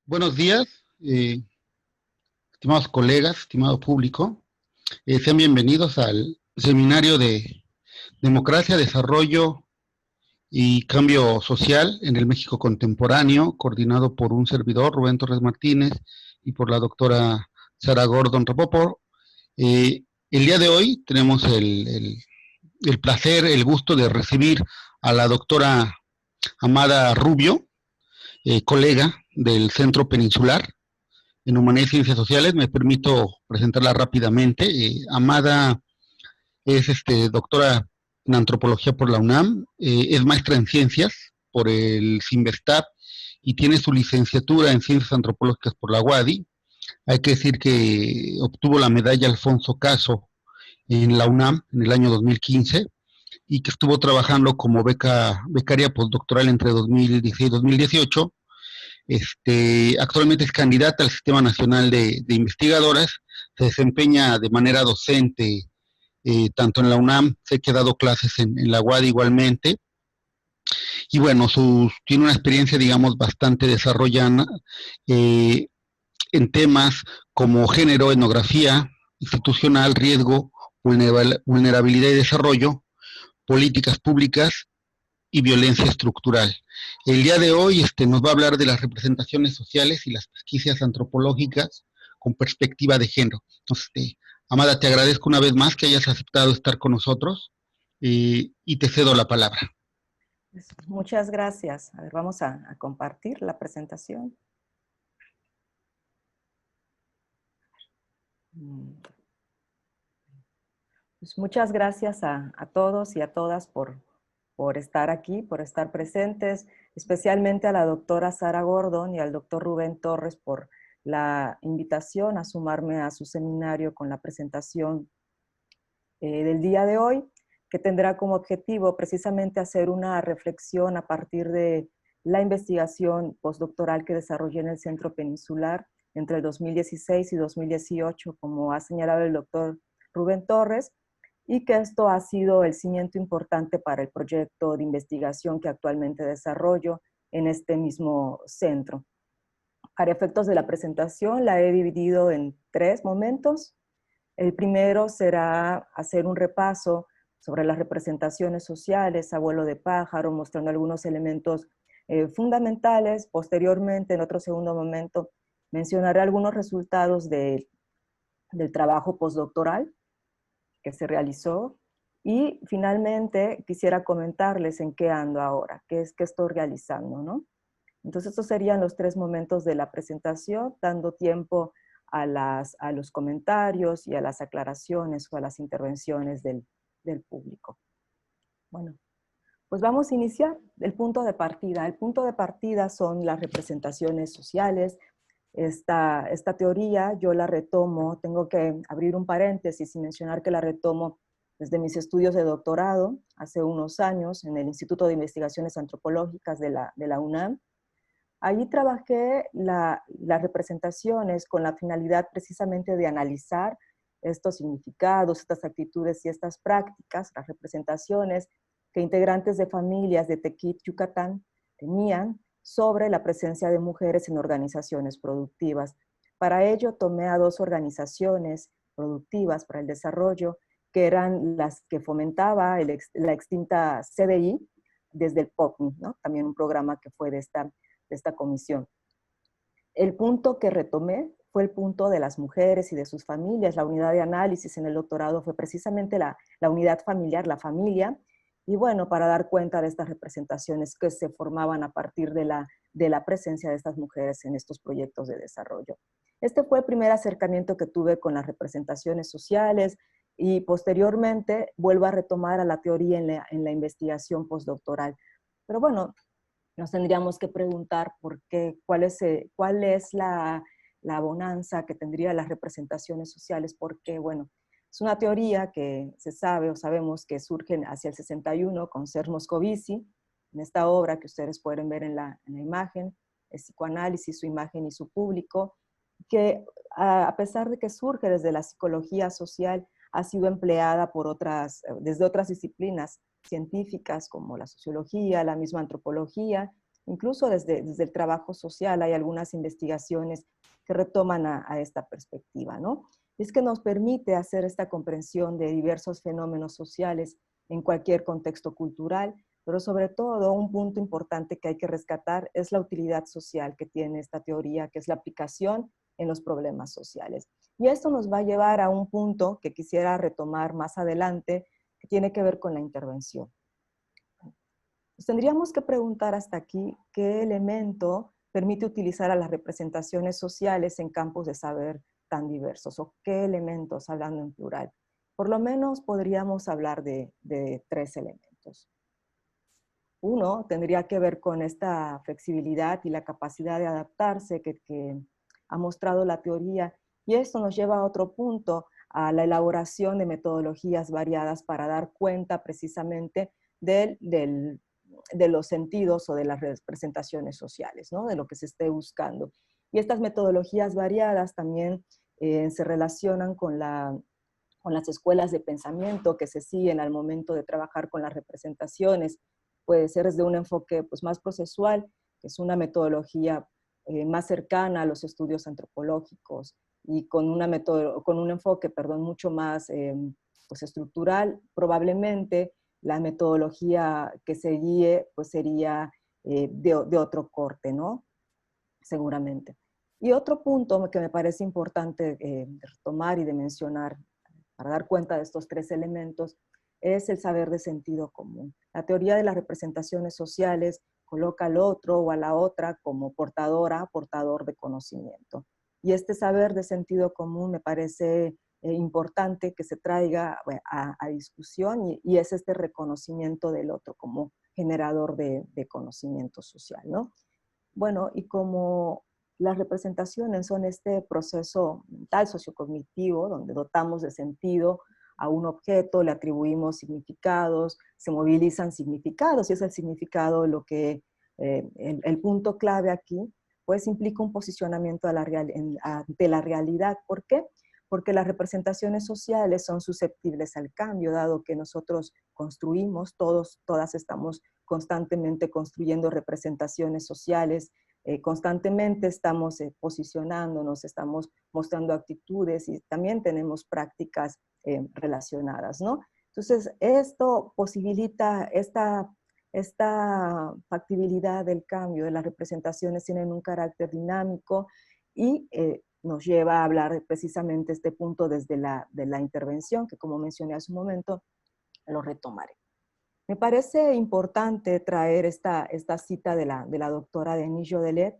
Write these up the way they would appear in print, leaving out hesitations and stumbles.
Buenos días, estimados colegas, estimado público. Sean bienvenidos al seminario de Democracia, Desarrollo y Cambio Social en el México Contemporáneo, coordinado por un servidor, Rubén Torres Martínez, y por la doctora Sara Gordon Rapoport. El día de hoy tenemos el placer, el gusto de recibir a la doctora Amada Rubio, colega del Centro Peninsular en Humanidades y Ciencias Sociales. Me permito presentarla rápidamente. Amada es doctora en Antropología por la UNAM, es maestra en Ciencias por el CIMBESTAB y tiene su licenciatura en Ciencias Antropológicas por la UADY. Hay que decir que obtuvo la medalla Alfonso Caso en la UNAM en el año 2015 y que estuvo trabajando como becaria postdoctoral entre 2016 y 2018. Actualmente es candidata al Sistema Nacional de Investigadoras, se desempeña de manera docente tanto en la UNAM, sé que ha dado clases en la UAD igualmente, y bueno, tiene una experiencia, digamos, bastante desarrollada eh, en temas como género, etnografía, institucional, riesgo, vulnerabilidad y desarrollo, políticas públicas y violencia estructural. El día de hoy nos va a hablar de las representaciones sociales y las pesquisas antropológicas con perspectiva de género. Entonces, Amada, te agradezco una vez más que hayas aceptado estar con nosotros y te cedo la palabra. Muchas gracias. A ver, vamos a compartir la presentación. Pues muchas gracias a todos y a todas por estar aquí, por estar presentes, especialmente a la doctora Sara Gordon y al doctor Rubén Torres por la invitación a sumarme a su seminario con la presentación del día de hoy, que tendrá como objetivo precisamente hacer una reflexión a partir de la investigación postdoctoral que desarrollé en el Centro Peninsular entre el 2016 y 2018, como ha señalado el doctor Rubén Torres, y que esto ha sido el cimiento importante para el proyecto de investigación que actualmente desarrollo en este mismo centro. Para efectos de la presentación la he dividido en 3 momentos. El primero será hacer un repaso sobre las representaciones sociales, abuelo de pájaro, mostrando algunos elementos fundamentales. Posteriormente, en otro segundo momento, mencionaré algunos resultados del trabajo postdoctoral que se realizó. Y finalmente quisiera comentarles en qué ando ahora, qué estoy realizando, ¿no? Entonces estos serían los 3 momentos de la presentación, dando tiempo a los comentarios y a las aclaraciones o a las intervenciones del público. Bueno, pues vamos a iniciar el punto de partida. El punto de partida son las representaciones sociales. Esta teoría yo la retomo, tengo que abrir un paréntesis y mencionar que la retomo desde mis estudios de doctorado hace unos años en el Instituto de Investigaciones Antropológicas de la UNAM. Allí trabajé las representaciones con la finalidad precisamente de analizar estos significados, estas actitudes y estas prácticas, las representaciones que integrantes de familias de Tequit, Yucatán, tenían sobre la presencia de mujeres en organizaciones productivas. Para ello tomé a 2 organizaciones productivas para el desarrollo, que eran las que fomentaba la extinta CDI desde el POCMI, ¿no? También un programa que fue de esta comisión. El punto que retomé fue el punto de las mujeres y de sus familias. La unidad de análisis en el doctorado fue precisamente la unidad familiar, la familia, y bueno, para dar cuenta de estas representaciones que se formaban a partir de la presencia de estas mujeres en estos proyectos de desarrollo. Este fue el primer acercamiento que tuve con las representaciones sociales y posteriormente vuelvo a retomar a la teoría en la investigación postdoctoral. Pero bueno, nos tendríamos que preguntar cuál es la bonanza que tendría las representaciones sociales, porque, bueno, es una teoría que se sabe o sabemos que surge hacia el 61 con Serge Moscovici, en esta obra que ustedes pueden ver en la imagen, el psicoanálisis, su imagen y su público, que a pesar de que surge desde la psicología social, ha sido empleada desde otras disciplinas científicas como la sociología, la misma antropología, Incluso desde el trabajo social hay algunas investigaciones que retoman a esta perspectiva, ¿no? Y es que nos permite hacer esta comprensión de diversos fenómenos sociales en cualquier contexto cultural, pero sobre todo un punto importante que hay que rescatar es la utilidad social que tiene esta teoría, que es la aplicación en los problemas sociales. Y esto nos va a llevar a un punto que quisiera retomar más adelante, que tiene que ver con la intervención. Pues tendríamos que preguntar hasta aquí qué elemento permite utilizar a las representaciones sociales en campos de saber tan diversos, o qué elementos, hablando en plural. Por lo menos podríamos hablar de 3 elementos. Uno tendría que ver con esta flexibilidad y la capacidad de adaptarse que ha mostrado la teoría, y esto nos lleva a otro punto, a la elaboración de metodologías variadas para dar cuenta precisamente de los sentidos o de las representaciones sociales, ¿no? De lo que se esté buscando. Y estas metodologías variadas también se relacionan con las escuelas de pensamiento que se siguen al momento de trabajar con las representaciones. Puede ser desde un enfoque pues, más procesual, que es una metodología más cercana a los estudios antropológicos, y con un enfoque, mucho más pues, estructural. Probablemente la metodología que se guíe pues, sería de otro corte, ¿no? Seguramente. Y otro punto que me parece importante de retomar y de mencionar para dar cuenta de estos 3 elementos es el saber de sentido común. La teoría de las representaciones sociales coloca al otro o a la otra como portador de conocimiento. Y este saber de sentido común me parece importante que se traiga a discusión, y es este reconocimiento del otro como generador de conocimiento social, ¿no? Bueno, y como las representaciones son este proceso mental sociocognitivo donde dotamos de sentido a un objeto, le atribuimos significados, se movilizan significados, y es el significado lo que, el punto clave aquí, pues implica un posicionamiento ante la realidad. ¿Por qué? Porque las representaciones sociales son susceptibles al cambio, dado que nosotros construimos, todas estamos constantemente construyendo representaciones sociales, constantemente estamos posicionándonos, estamos mostrando actitudes, y también tenemos prácticas relacionadas, ¿no? Entonces, esto posibilita esta factibilidad del cambio. De las representaciones tienen un carácter dinámico, y nos lleva a hablar precisamente este punto desde de la intervención, que como mencioné hace un momento, lo retomaré. Me parece importante traer esta cita de la doctora Denis Jodelet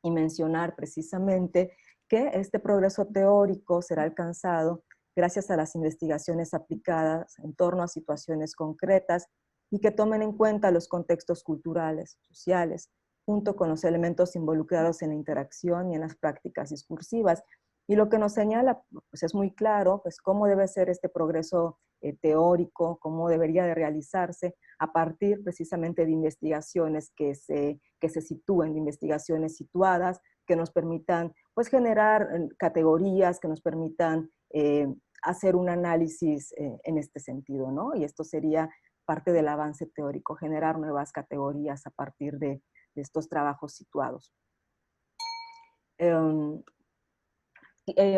y mencionar precisamente que este progreso teórico será alcanzado gracias a las investigaciones aplicadas en torno a situaciones concretas y que tomen en cuenta los contextos culturales, sociales, junto con los elementos involucrados en la interacción y en las prácticas discursivas. Y lo que nos señala pues es muy claro, pues cómo debe ser este progreso teórico, cómo debería de realizarse a partir precisamente de investigaciones que se sitúen, de investigaciones situadas, que nos permitan pues generar categorías, que nos permitan hacer un análisis en este sentido, ¿no? Y esto sería parte del avance teórico, generar nuevas categorías a partir de estos trabajos situados.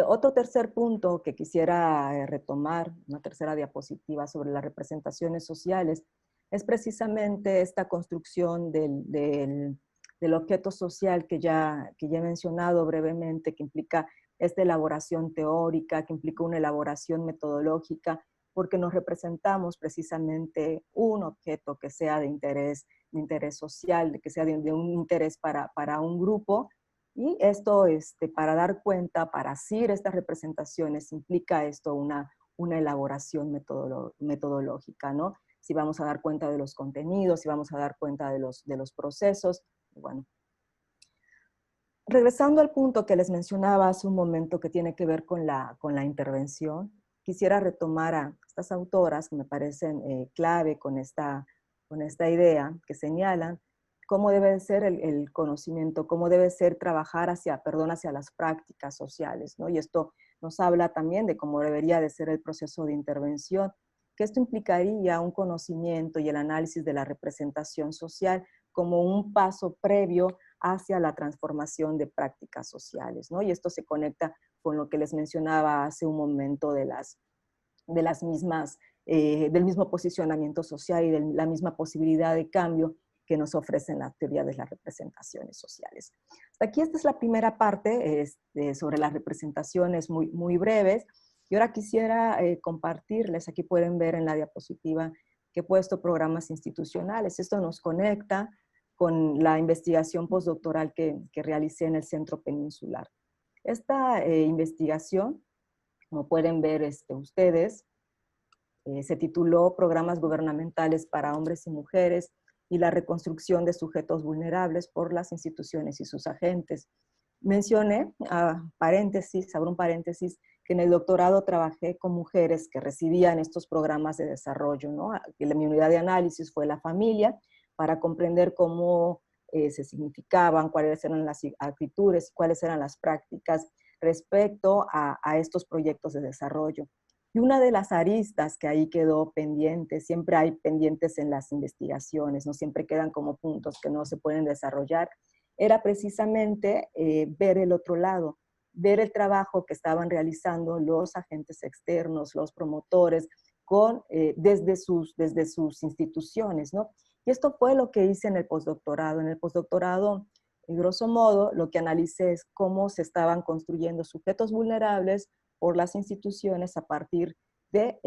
Otro tercer punto que quisiera retomar, una tercera diapositiva sobre las representaciones sociales, es precisamente esta construcción del objeto social que ya he mencionado brevemente, que implica esta elaboración teórica, que implica una elaboración metodológica, porque nos representamos precisamente un objeto que sea de interés social, de que sea de un interés para un grupo. Y esto, para dar cuenta, para hacer estas representaciones, implica esto una elaboración metodológica, ¿no? Si vamos a dar cuenta de los contenidos, si vamos a dar cuenta de los procesos. Bueno, regresando al punto que les mencionaba hace un momento, que tiene que ver con la intervención, quisiera retomar a estas autoras que me parecen clave con esta idea, que señalan cómo debe ser el conocimiento, cómo debe ser trabajar hacia las prácticas sociales, ¿no? Y esto nos habla también de cómo debería de ser el proceso de intervención, que esto implicaría un conocimiento y el análisis de la representación social como un paso previo hacia la transformación de prácticas sociales, ¿no? Y esto se conecta con lo que les mencionaba hace un momento de las mismas, del mismo posicionamiento social y de la misma posibilidad de cambio que nos ofrecen la teoría de las representaciones sociales. Hasta aquí esta es la primera parte sobre las representaciones muy breves. Y ahora quisiera compartirles, aquí pueden ver en la diapositiva que he puesto programas institucionales. Esto nos conecta con la investigación postdoctoral que realicé en el Centro Peninsular. Esta investigación, como pueden ver ustedes, se tituló Programas Gubernamentales para Hombres y Mujeres y la reconstrucción de sujetos vulnerables por las instituciones y sus agentes. Mencioné, abro un paréntesis, que en el doctorado trabajé con mujeres que recibían estos programas de desarrollo, ¿no? Mi unidad de análisis fue la familia, para comprender cómo se significaban, cuáles eran las actitudes, cuáles eran las prácticas respecto a estos proyectos de desarrollo. Y una de las aristas que ahí quedó pendiente, siempre hay pendientes en las investigaciones, no siempre quedan como puntos que no se pueden desarrollar, era precisamente ver el otro lado, ver el trabajo que estaban realizando los agentes externos, los promotores, desde sus instituciones, ¿no? Y esto fue lo que hice en el postdoctorado. En el postdoctorado, en grosso modo, lo que analicé es cómo se estaban construyendo sujetos vulnerables por las instituciones a partir de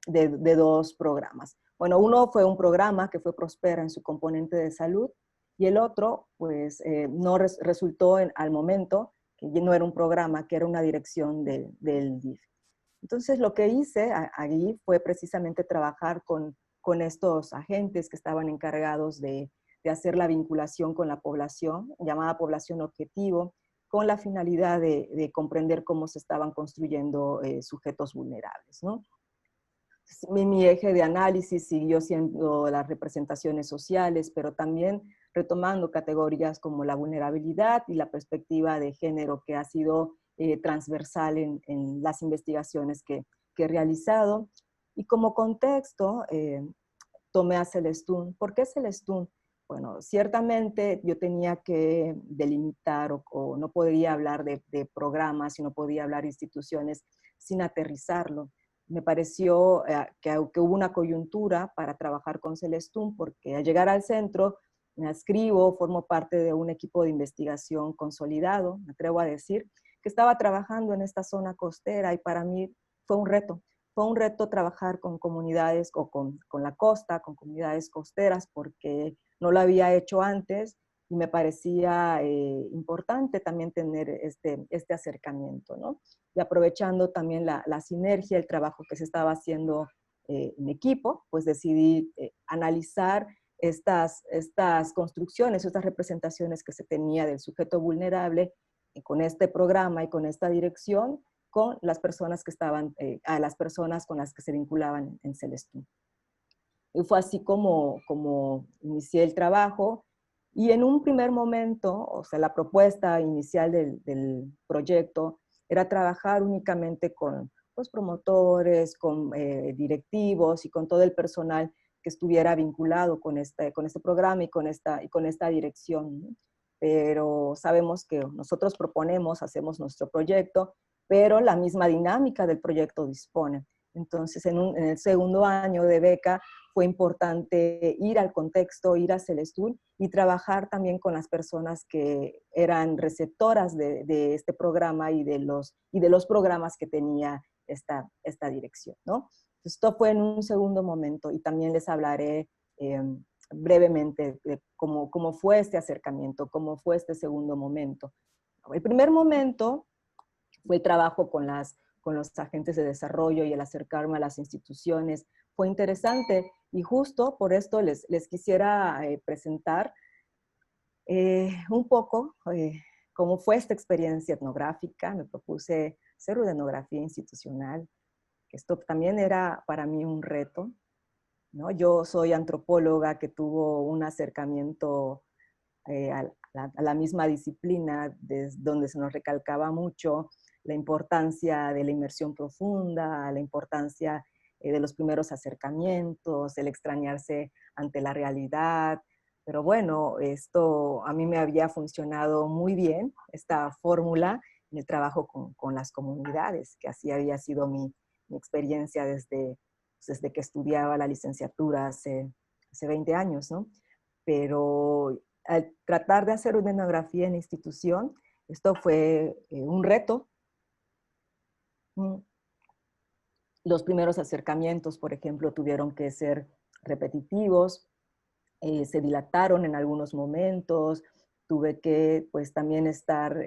dos programas. Bueno, uno fue un programa que fue Prospera en su componente de salud, y el otro, pues, no resultó al momento, que no era un programa, que era una dirección del DIF. Entonces, lo que hice allí fue precisamente trabajar con estos agentes que estaban encargados de hacer la vinculación con la población, llamada población objetivo, con la finalidad de comprender cómo se estaban construyendo sujetos vulnerables, ¿no? Mi eje de análisis siguió siendo las representaciones sociales, pero también retomando categorías como la vulnerabilidad y la perspectiva de género, que ha sido transversal en las investigaciones que he realizado. Y como contexto, tomé a Celestún. ¿Por qué Celestún? Bueno, ciertamente yo tenía que delimitar o no podría hablar de programas y no podía hablar de instituciones sin aterrizarlo. Me pareció que hubo una coyuntura para trabajar con Celestún, porque al llegar al centro me adscribo, formo parte de un equipo de investigación consolidado, me atrevo a decir, que estaba trabajando en esta zona costera, y para mí fue un reto. Fue un reto trabajar con comunidades o con la costa, con comunidades costeras, porque no lo había hecho antes y me parecía importante también tener este acercamiento, ¿no? Y aprovechando también la sinergia, el trabajo que se estaba haciendo en equipo, pues decidí analizar estas construcciones, estas representaciones que se tenía del sujeto vulnerable con este programa y con esta dirección, con las personas que estaban, a las personas con las que se vinculaban en Celestún. Y fue así como inicié el trabajo, y en un primer momento, o sea, la propuesta inicial del proyecto era trabajar únicamente con los promotores, con directivos y con todo el personal que estuviera vinculado con este programa y con esta dirección, ¿no? Pero sabemos que nosotros proponemos, hacemos nuestro proyecto, pero la misma dinámica del proyecto dispone. Entonces, en el segundo año de beca fue importante ir al contexto, ir a Celestún y trabajar también con las personas que eran receptoras de este programa y de los programas que tenía esta dirección, ¿no? Esto fue en un segundo momento, y también les hablaré brevemente de cómo fue este acercamiento, cómo fue este segundo momento. El primer momento fue el trabajo con los agentes de desarrollo y el acercarme a las instituciones. Fue interesante, y justo por esto les quisiera presentar un poco cómo fue esta experiencia etnográfica. Me propuse hacer una etnografía institucional, que esto también era para mí un reto, ¿no? Yo soy antropóloga que tuvo un acercamiento a la misma disciplina, donde se nos recalcaba mucho la importancia de la inmersión profunda, la importancia de los primeros acercamientos, el extrañarse ante la realidad, Pero bueno, esto a mí me había funcionado muy bien, esta fórmula, en el trabajo con las comunidades, que así había sido mi experiencia desde que estudiaba la licenciatura hace 20 años, ¿no? Pero al tratar de hacer una etnografía en institución, esto fue un reto. Los primeros acercamientos, por ejemplo, tuvieron que ser repetitivos, se dilataron en algunos momentos, tuve que pues también estar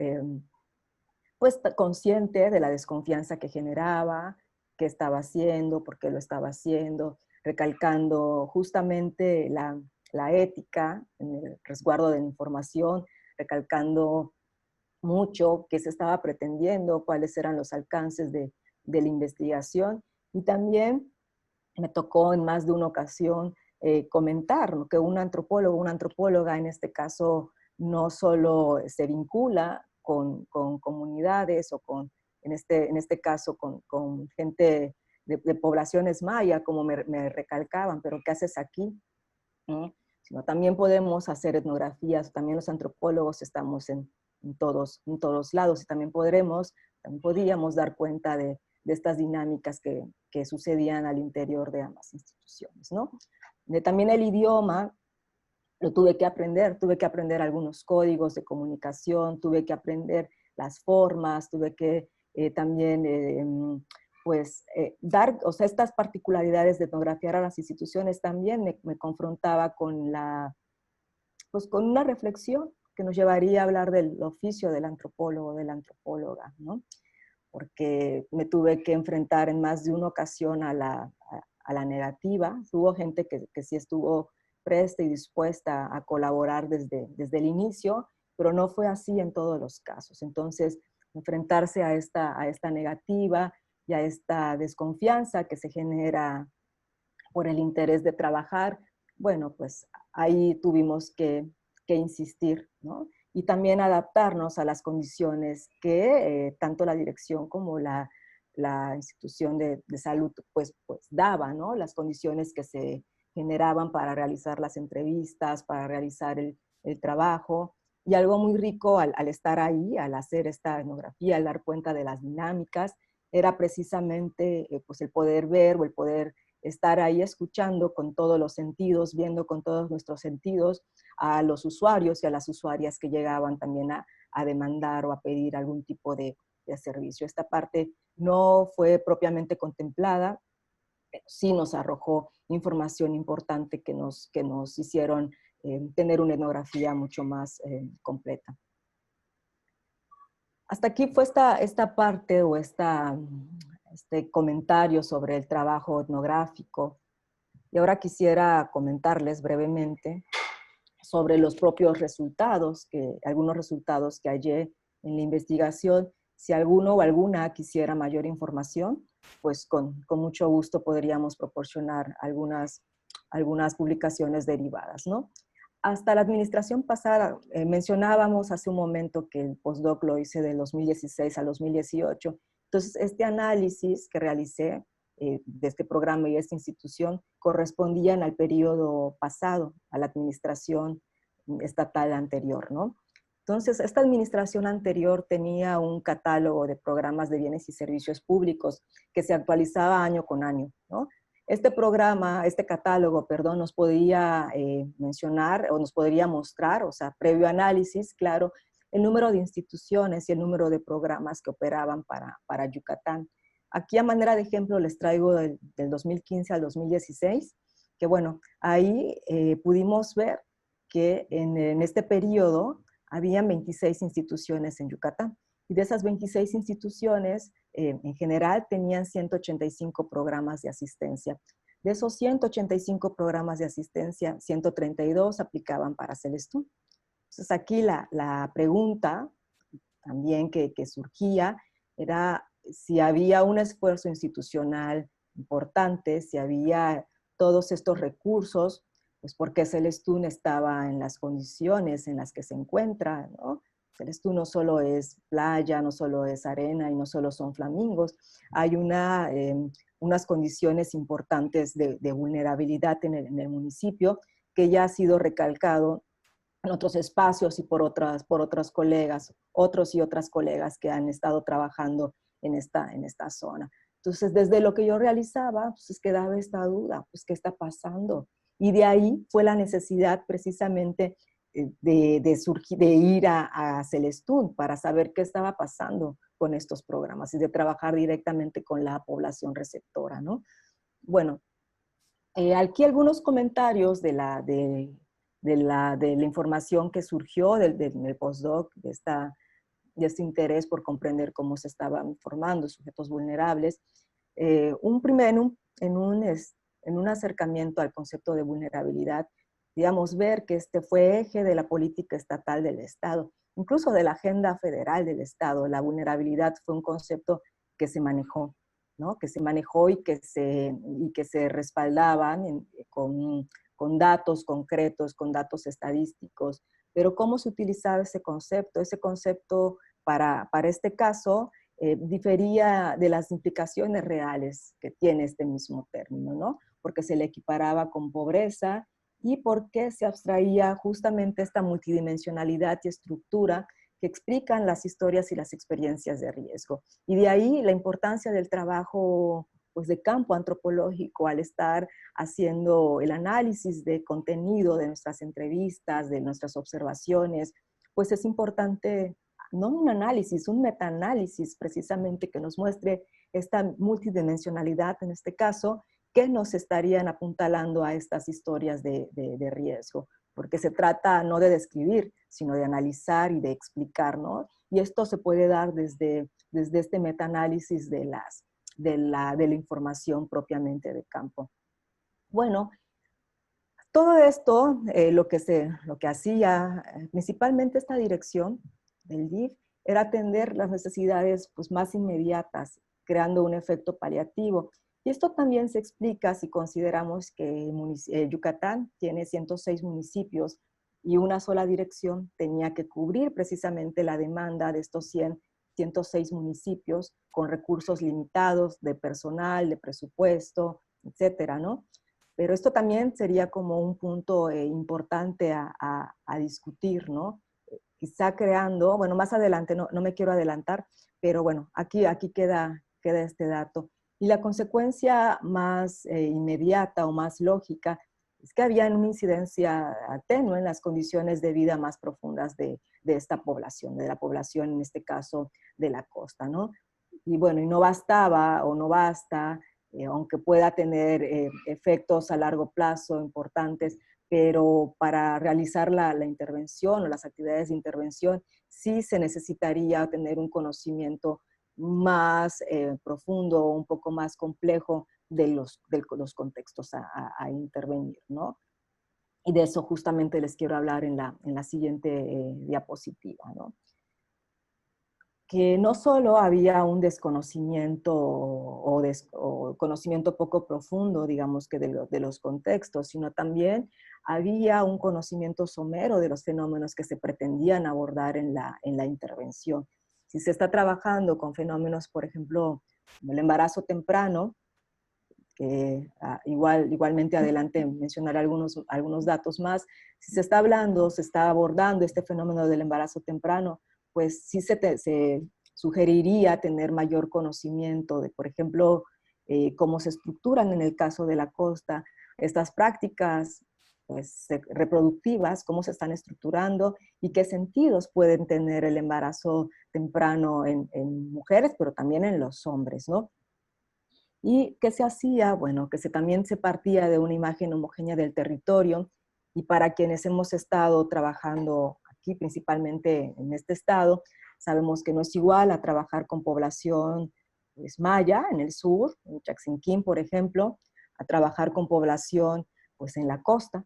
pues consciente de la desconfianza que generaba, qué estaba haciendo, por qué lo estaba haciendo, recalcando justamente la ética en el resguardo de la información, recalcando mucho qué se estaba pretendiendo, cuáles eran los alcances de la investigación. Y también me tocó en más de una ocasión comentar, ¿no?, que un antropólogo, una antropóloga en este caso, no solo se vincula con comunidades o en este caso con gente de poblaciones maya, como me recalcaban, pero ¿qué haces aquí? ¿No? Sino también podemos hacer etnografías, también los antropólogos estamos en todos lados y también podíamos dar cuenta de estas dinámicas que sucedían al interior de ambas instituciones, ¿no? También el idioma lo tuve que aprender algunos códigos de comunicación, tuve que aprender las formas, tuve que también pues dar, o sea, estas particularidades de etnografiar a las instituciones también me confrontaba pues con una reflexión que nos llevaría a hablar del oficio del antropólogo, de la antropóloga, ¿no? Porque me tuve que enfrentar en más de una ocasión a la negativa. Hubo gente que sí estuvo presta y dispuesta a colaborar desde el inicio, pero no fue así en todos los casos. Entonces, enfrentarse a esta negativa y a esta desconfianza que se genera por el interés de trabajar, bueno, pues ahí tuvimos que insistir, ¿no? Y también adaptarnos a las condiciones que tanto la dirección como la institución de salud pues daba, ¿no? Las condiciones que se generaban para realizar las entrevistas, para realizar el trabajo. Y algo muy rico al estar ahí, al hacer esta etnografía, al dar cuenta de las dinámicas, era precisamente pues el poder ver o el poder estar ahí escuchando con todos los sentidos, viendo con todos nuestros sentidos a los usuarios y a las usuarias que llegaban también a demandar o a pedir algún tipo de servicio. Esta parte no fue propiamente contemplada, pero sí nos arrojó información importante que nos hicieron tener una etnografía mucho más completa. Hasta aquí fue esta parte o este comentario sobre el trabajo etnográfico. Y ahora quisiera comentarles brevemente sobre los propios resultados, algunos resultados que hallé en la investigación. Si alguno o alguna quisiera mayor información, pues con mucho gusto podríamos proporcionar algunas publicaciones derivadas, ¿no? Hasta la administración pasada, mencionábamos hace un momento que el postdoc lo hice del 2016 al 2018. Entonces, este análisis que realicé de este programa y esta institución correspondían al periodo pasado, a la administración estatal anterior, ¿no? Entonces, esta administración anterior tenía un catálogo de programas de bienes y servicios públicos que se actualizaba año con año, ¿no? Este programa, este catálogo, perdón, nos podía mencionar o nos podría mostrar, o sea, previo análisis, claro, el número de instituciones y el número de programas que operaban para Yucatán. Aquí a manera de ejemplo les traigo del 2015 al 2016, que bueno, ahí pudimos ver que en este periodo habían 26 instituciones en Yucatán. Y de esas 26 instituciones, en general, tenían 185 programas de asistencia. De esos 185 programas de asistencia, 132 aplicaban para Celestún. Entonces aquí la pregunta también que surgía era si había un esfuerzo institucional importante, si había todos estos recursos, pues porque Celestún estaba en las condiciones en las que se encuentra, ¿no? Celestún no solo es playa, no solo es arena y no solo son flamingos, hay unas condiciones importantes de vulnerabilidad en el municipio que ya ha sido recalcado en otros espacios y por otros colegas, otros y otras colegas que han estado trabajando en esta zona. Entonces, desde lo que yo realizaba, pues quedaba esta duda, pues, ¿qué está pasando? Y de ahí fue la necesidad precisamente de ir a Celestún para saber qué estaba pasando con estos programas y de trabajar directamente con la población receptora, ¿no? Bueno, aquí algunos comentarios de la información que surgió del postdoc, de este interés por comprender cómo se estaban formando sujetos vulnerables. En un acercamiento al concepto de vulnerabilidad, digamos, ver que este fue eje de la política estatal del Estado, incluso de la agenda federal del Estado. La vulnerabilidad fue un concepto que se manejó, ¿no? Que se manejó y que se respaldaban con datos concretos, con datos estadísticos. Pero ¿cómo se utilizaba ese concepto? Ese concepto para este caso difería de las implicaciones reales que tiene este mismo término, ¿no? Porque se le equiparaba con pobreza y porque se abstraía justamente esta multidimensionalidad y estructura que explican las historias y las experiencias de riesgo. Y de ahí la importancia del trabajo, pues, de campo antropológico al estar haciendo el análisis de contenido de nuestras entrevistas, de nuestras observaciones, pues es importante, no un análisis, un metaanálisis precisamente que nos muestre esta multidimensionalidad en este caso, que nos estarían apuntalando a estas historias de riesgo, porque se trata no de describir, sino de analizar y de explicar, ¿no? Y esto se puede dar desde este metaanálisis de la información propiamente de campo. Bueno, todo esto, lo que hacía principalmente esta dirección del DIF, era atender las necesidades, pues, más inmediatas, creando un efecto paliativo. Y esto también se explica si consideramos que Yucatán tiene 106 municipios y una sola dirección tenía que cubrir precisamente la demanda de estos 106 municipios con recursos limitados de personal, de presupuesto, etcétera, ¿no? Pero esto también sería como un punto importante a discutir, ¿no? Quizá creando, bueno, más adelante, no me quiero adelantar, pero bueno, aquí queda este dato. Y la consecuencia más inmediata o más lógica es que había una incidencia tenue en las condiciones de vida más profundas de esta población, de la población en este caso de la costa, ¿no? Y bueno, y no bastaba o no basta, aunque pueda tener efectos a largo plazo importantes, pero para realizar la intervención o las actividades de intervención sí se necesitaría tener un conocimiento más profundo, un poco más complejo de los contextos a intervenir, ¿no? Y de eso justamente les quiero hablar en la siguiente diapositiva, ¿no? Que no solo había un desconocimiento o conocimiento poco profundo, digamos, que de los contextos, sino también había un conocimiento somero de los fenómenos que se pretendían abordar en la intervención. Si se está trabajando con fenómenos, por ejemplo, como el embarazo temprano, que igualmente adelante mencionaré algunos datos más, si se está hablando, se está abordando este fenómeno del embarazo temprano, pues sí se sugeriría tener mayor conocimiento de, por ejemplo, cómo se estructuran en el caso de la costa estas prácticas, pues, reproductivas, cómo se están estructurando y qué sentidos pueden tener el embarazo temprano en mujeres, pero también en los hombres, ¿no? ¿Y qué se hacía? Bueno, también se partía de una imagen homogénea del territorio, y para quienes hemos estado trabajando aquí, principalmente en este estado, sabemos que no es igual a trabajar con población, pues, maya en el sur, en Chaxinquín, por ejemplo, a trabajar con población, pues, en la costa.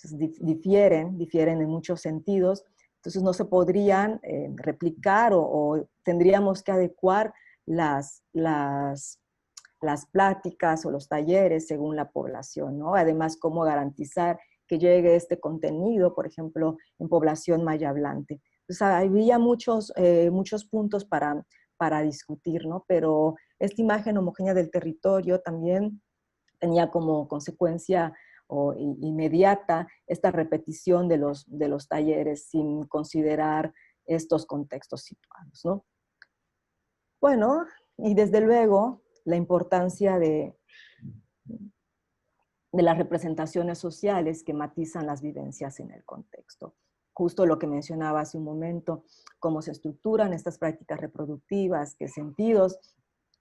Entonces, difieren en muchos sentidos. Entonces no se podrían replicar o tendríamos que adecuar las pláticas o los talleres según la población, ¿no? Además, cómo garantizar que llegue este contenido, por ejemplo, en población maya hablante. Entonces, había muchos puntos para discutir, ¿no? Pero esta imagen homogénea del territorio también tenía como consecuencia o inmediata esta repetición de los talleres sin considerar estos contextos situados, ¿no? Bueno, y desde luego la importancia de las representaciones sociales que matizan las vivencias en el contexto. Justo lo que mencionaba hace un momento, cómo se estructuran estas prácticas reproductivas, qué sentidos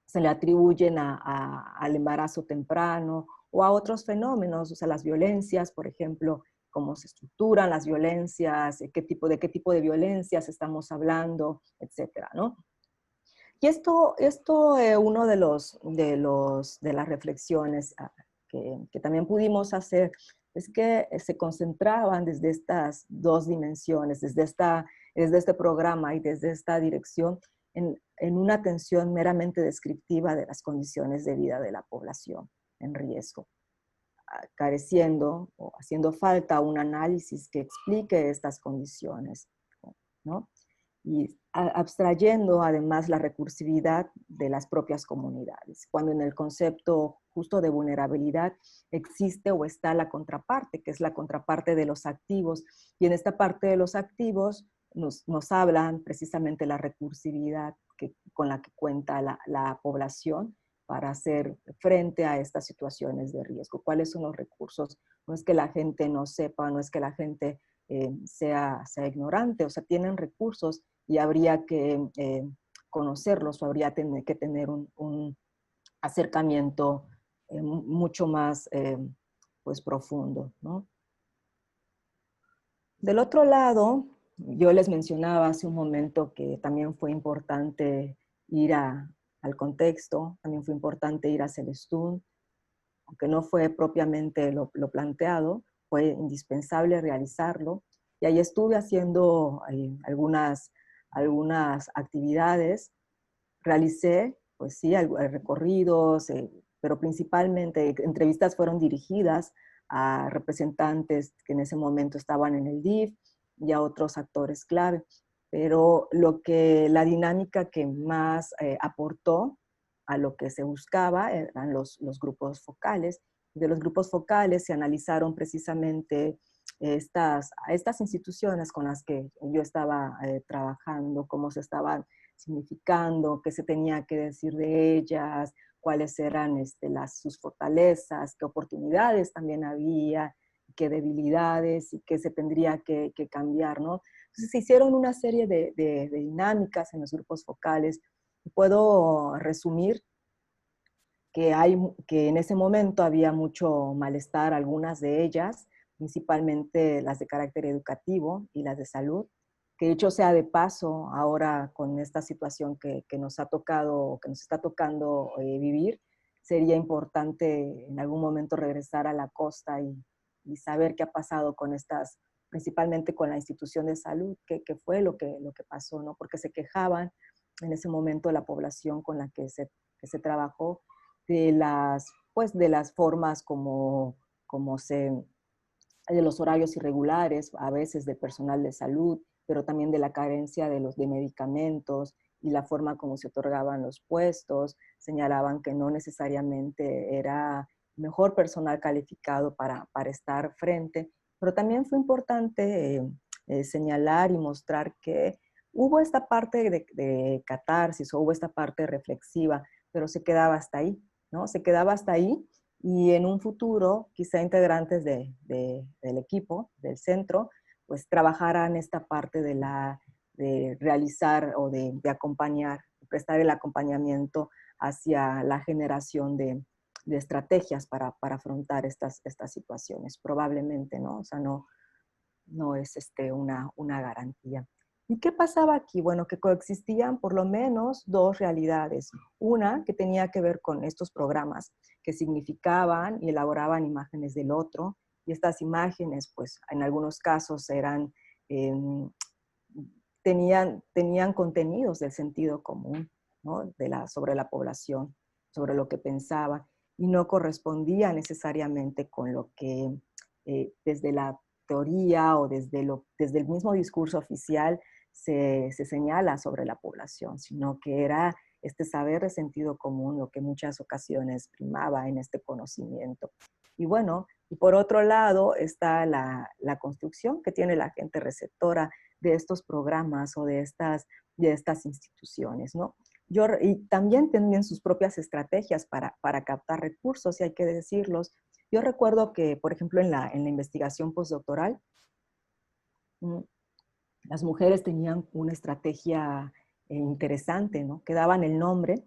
se le atribuyen al embarazo temprano o a otros fenómenos, o sea, las violencias, por ejemplo, cómo se estructuran las violencias, de qué tipo de violencias estamos hablando, etcétera, ¿no? Y esto uno de las reflexiones que también pudimos hacer es que se concentraban desde estas dos dimensiones, desde este programa y desde esta dirección, en una atención meramente descriptiva de las condiciones de vida de la población en riesgo, careciendo o haciendo falta un análisis que explique estas condiciones, ¿no? Y abstrayendo además la recursividad de las propias comunidades, cuando en el concepto justo de vulnerabilidad existe o está la contraparte, que es la contraparte de los activos, y en esta parte de los activos nos hablan precisamente la recursividad con la que cuenta la población para hacer frente a estas situaciones de riesgo. ¿Cuáles son los recursos? No es que la gente no sepa, no es que la gente sea ignorante, o sea, tienen recursos y habría que conocerlos o habría que tener un acercamiento mucho más pues profundo, ¿no? Del otro lado, yo les mencionaba hace un momento que también fue importante ir al contexto, también fue importante ir a Celestún, aunque no fue propiamente lo planteado, fue indispensable realizarlo. Y ahí estuve haciendo algunas actividades. Realicé, pues sí, recorridos, pero principalmente entrevistas fueron dirigidas a representantes que en ese momento estaban en el DIF y a otros actores clave. Pero la dinámica que más aportó a lo que se buscaba eran los grupos focales. De los grupos focales se analizaron precisamente estas instituciones con las que yo estaba trabajando, cómo se estaban significando, qué se tenía que decir de ellas, cuáles eran sus fortalezas, qué oportunidades también había, qué debilidades y qué se tendría que cambiar, ¿no? Entonces se hicieron una serie de dinámicas en los grupos focales. Puedo resumir que en ese momento había mucho malestar, algunas de ellas, principalmente las de carácter educativo y las de salud, que dicho sea de paso, ahora con esta situación que nos ha tocado, que nos está tocando vivir, sería importante en algún momento regresar a la costa y saber qué ha pasado con estas, principalmente con la institución de salud, qué fue lo que pasó, ¿no? Porque se quejaban en ese momento la población con la que se trabajó de las formas de los horarios irregulares, a veces del personal de salud, pero también de la carencia de medicamentos y la forma como se otorgaban los puestos. Señalaban que no necesariamente era mejor personal calificado para estar frente, pero también fue importante señalar y mostrar que hubo esta parte de catarsis, o hubo esta parte reflexiva, pero se quedaba hasta ahí, ¿no? Se quedaba hasta ahí y en un futuro quizá integrantes del equipo, del centro, pues trabajaran esta parte de realizar o de acompañar, prestar el acompañamiento hacia la generación de estrategias para afrontar estas situaciones, probablemente, ¿no? O sea, no es una garantía. ¿Y qué pasaba aquí? Bueno, que coexistían por lo menos dos realidades. Una que tenía que ver con estos programas que significaban y elaboraban imágenes del otro, y estas imágenes, pues en algunos casos eh, tenían contenidos del sentido común, ¿no? Sobre la población, sobre lo que pensaba, y no correspondía necesariamente con lo que desde la teoría o desde el mismo discurso oficial se señala sobre la población, sino que era este saber de sentido común lo que en muchas ocasiones primaba en este conocimiento. Y bueno, y por otro lado está la construcción que tiene la gente receptora de estos programas o de estas instituciones, ¿no? Y también tienen sus propias estrategias para captar recursos, y hay que decirlos. Yo recuerdo que, por ejemplo, en la investigación postdoctoral, mm, las mujeres tenían una estrategia interesante, ¿no? Que daban el nombre,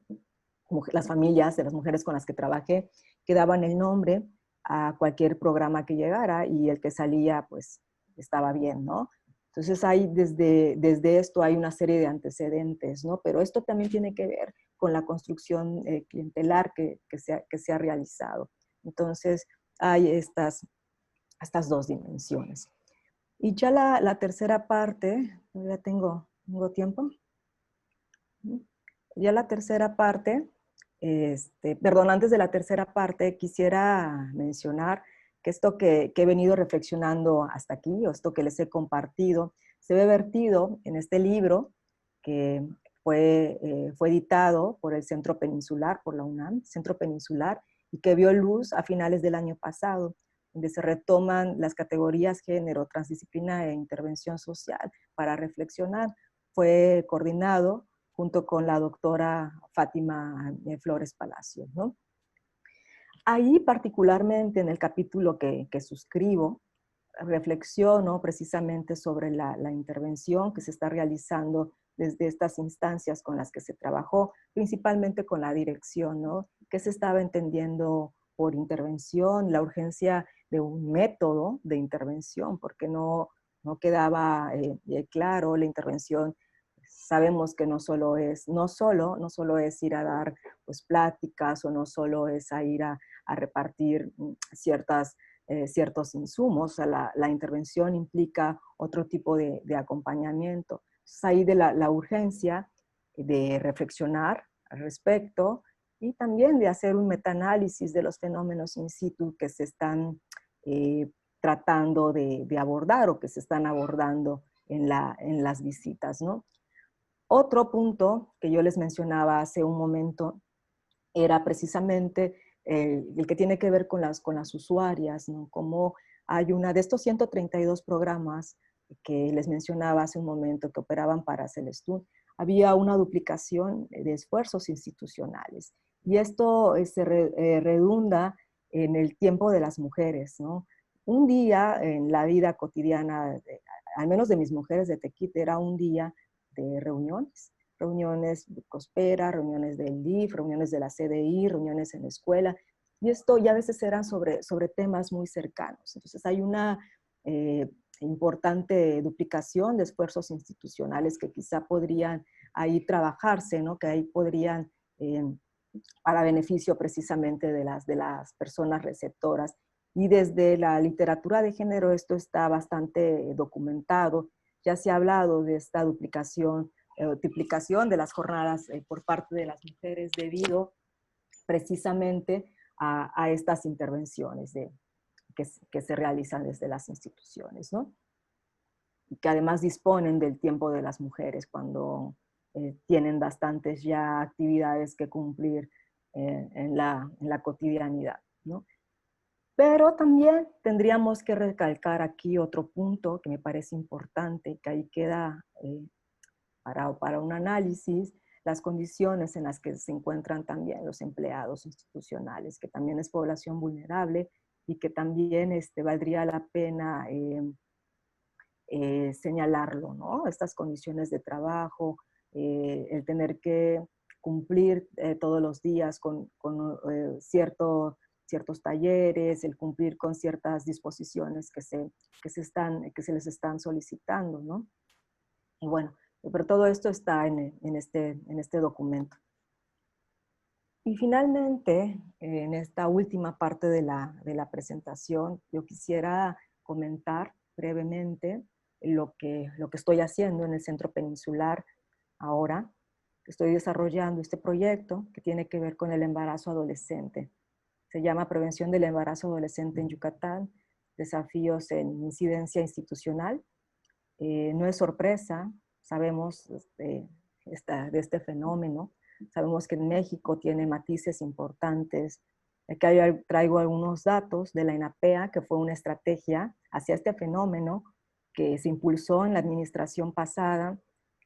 las familias de las mujeres con las que trabajé, que daban el nombre a cualquier programa que llegara, y el que salía, pues, estaba bien, ¿no? Entonces, desde esto hay una serie de antecedentes, ¿no? Pero esto también tiene que ver con la construcción clientelar que se ha realizado. Entonces, hay estas dos dimensiones. Y ya la tercera parte, ya tengo tiempo. Ya la tercera parte, perdón, antes de la tercera parte, quisiera mencionar que esto que he venido reflexionando hasta aquí, o esto que les he compartido, se ve vertido en este libro que fue editado por el Centro Peninsular, por la UNAM, Centro Peninsular, y que vio luz a finales del año pasado, donde se retoman las categorías género, transdisciplina e intervención social para reflexionar. Fue coordinado junto con la doctora Fátima Flores Palacio, ¿no? Ahí particularmente en el capítulo que suscribo, reflexiono precisamente sobre la intervención que se está realizando desde estas instancias con las que se trabajó, principalmente con la dirección, ¿no? ¿Qué se estaba entendiendo por intervención? La urgencia de un método de intervención, porque no quedaba claro la intervención. Sabemos que no solo es ir a dar pues pláticas, o no solo es a ir a repartir ciertos insumos. O sea, la intervención implica otro tipo de acompañamiento. Entonces, ahí de la urgencia de reflexionar al respecto, y también de hacer un metaanálisis de los fenómenos in situ que se están tratando de abordar, o que se están abordando en las visitas, ¿no? Otro punto que yo les mencionaba hace un momento era precisamente el que tiene que ver con las usuarias, ¿no? Como hay de estos 132 programas que les mencionaba hace un momento que operaban para Celestún, había una duplicación de esfuerzos institucionales. Y esto redunda en el tiempo de las mujeres, ¿no? Un día en la vida cotidiana, al menos de mis mujeres de Tequite, era un día de reuniones de COSPERA, reuniones del DIF, reuniones de la CDI, reuniones en la escuela, y esto ya a veces eran sobre temas muy cercanos. Entonces hay una importante duplicación de esfuerzos institucionales que quizá podrían ahí trabajarse, ¿no? Que ahí podrían, para beneficio precisamente de las personas receptoras. Y desde la literatura de género esto está bastante documentado. Ya se ha hablado de esta duplicación triplicación de las jornadas por parte de las mujeres debido precisamente a estas intervenciones que se realizan desde las instituciones, ¿no? Y que además disponen del tiempo de las mujeres cuando tienen bastantes ya actividades que cumplir en la cotidianidad, ¿no? Pero también tendríamos que recalcar aquí otro punto que me parece importante, que ahí queda para un análisis, las condiciones en las que se encuentran también los empleados institucionales, que también es población vulnerable, y que también valdría la pena señalarlo, ¿no? Estas condiciones de trabajo, el tener que cumplir todos los días con ciertos talleres, el cumplir con ciertas disposiciones que se les están solicitando, ¿no? Y bueno, pero todo esto está en este documento. Y finalmente, en esta última parte de la presentación, yo quisiera comentar brevemente lo que estoy haciendo en el Centro Peninsular ahora. Estoy desarrollando este proyecto que tiene que ver con el embarazo adolescente. Se llama Prevención del Embarazo Adolescente en Yucatán, desafíos en incidencia institucional. No es sorpresa, sabemos de este fenómeno, sabemos que en México tiene matices importantes Aquí traigo algunos datos de la ENAPEA, que fue una estrategia hacia este fenómeno que se impulsó en la administración pasada.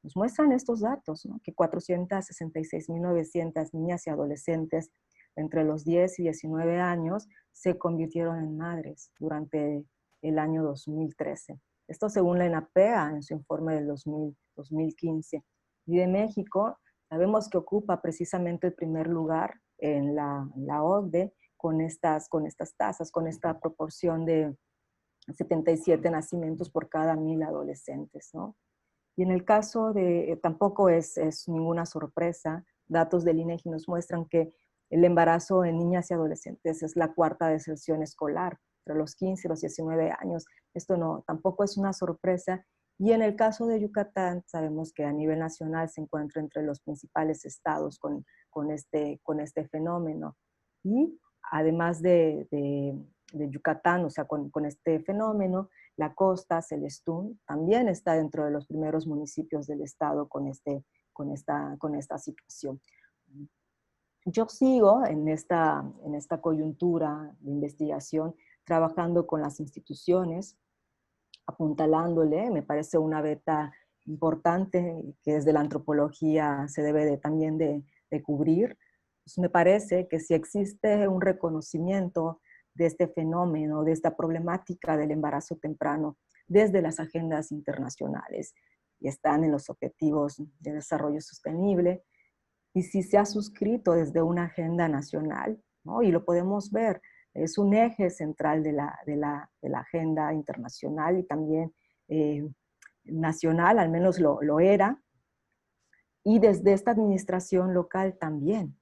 Nos muestran estos datos, ¿no? Que 466.900 niñas y adolescentes entre los 10 y 19 años se convirtieron en madres durante el año 2013. Esto según la ENAPEA en su informe del 2015. Y de México, sabemos que ocupa precisamente el primer lugar en la OCDE con estas tasas, con esta proporción de 77 nacimientos por cada 1,000 adolescentes, ¿no? Y en el caso de, tampoco es ninguna sorpresa, datos del INEGI nos muestran que el embarazo en niñas y adolescentes es la cuarta deserción escolar, entre los 15 y los 19 años. Esto no, tampoco es una sorpresa. Y en el caso de Yucatán, sabemos que a nivel nacional se encuentra entre los principales estados con este fenómeno. Y además de Yucatán, o sea, con este fenómeno, la costa, Celestún, también está dentro de los primeros municipios del estado con esta situación. Yo sigo en esta coyuntura de investigación trabajando con las instituciones, apuntalándole, me parece una beta importante que desde la antropología se debe también de cubrir. Pues me parece que si existe un reconocimiento de este fenómeno, de esta problemática del embarazo temprano desde las agendas internacionales y están en los objetivos de desarrollo sostenible, y si se ha suscrito desde una agenda nacional, ¿no? Y lo podemos ver, es un eje central de la agenda internacional y también nacional, al menos lo era, y desde esta administración local también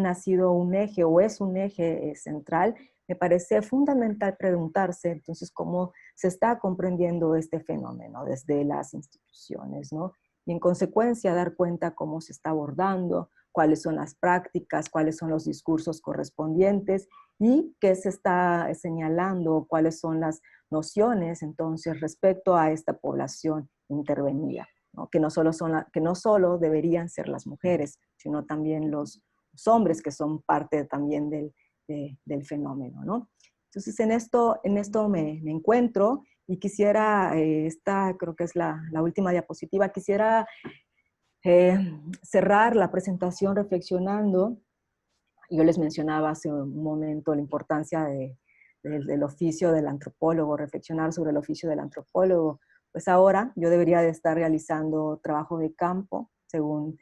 ha sido un eje o es un eje central. Me parece fundamental preguntarse entonces cómo se está comprendiendo este fenómeno desde las instituciones, ¿no? Y en consecuencia dar cuenta cómo se está abordando, cuáles son las prácticas, cuáles son los discursos correspondientes y qué se está señalando, cuáles son las nociones entonces respecto a esta población intervenida, ¿no? Que no solo deberían ser las mujeres, sino también los hombres que son parte también del fenómeno, ¿no? Entonces en esto me encuentro y quisiera, esta creo que es la última diapositiva, quisiera cerrar la presentación reflexionando. Yo les mencionaba hace un momento la importancia del oficio del antropólogo, reflexionar sobre el oficio del antropólogo. Pues ahora yo debería de estar realizando trabajo de campo, según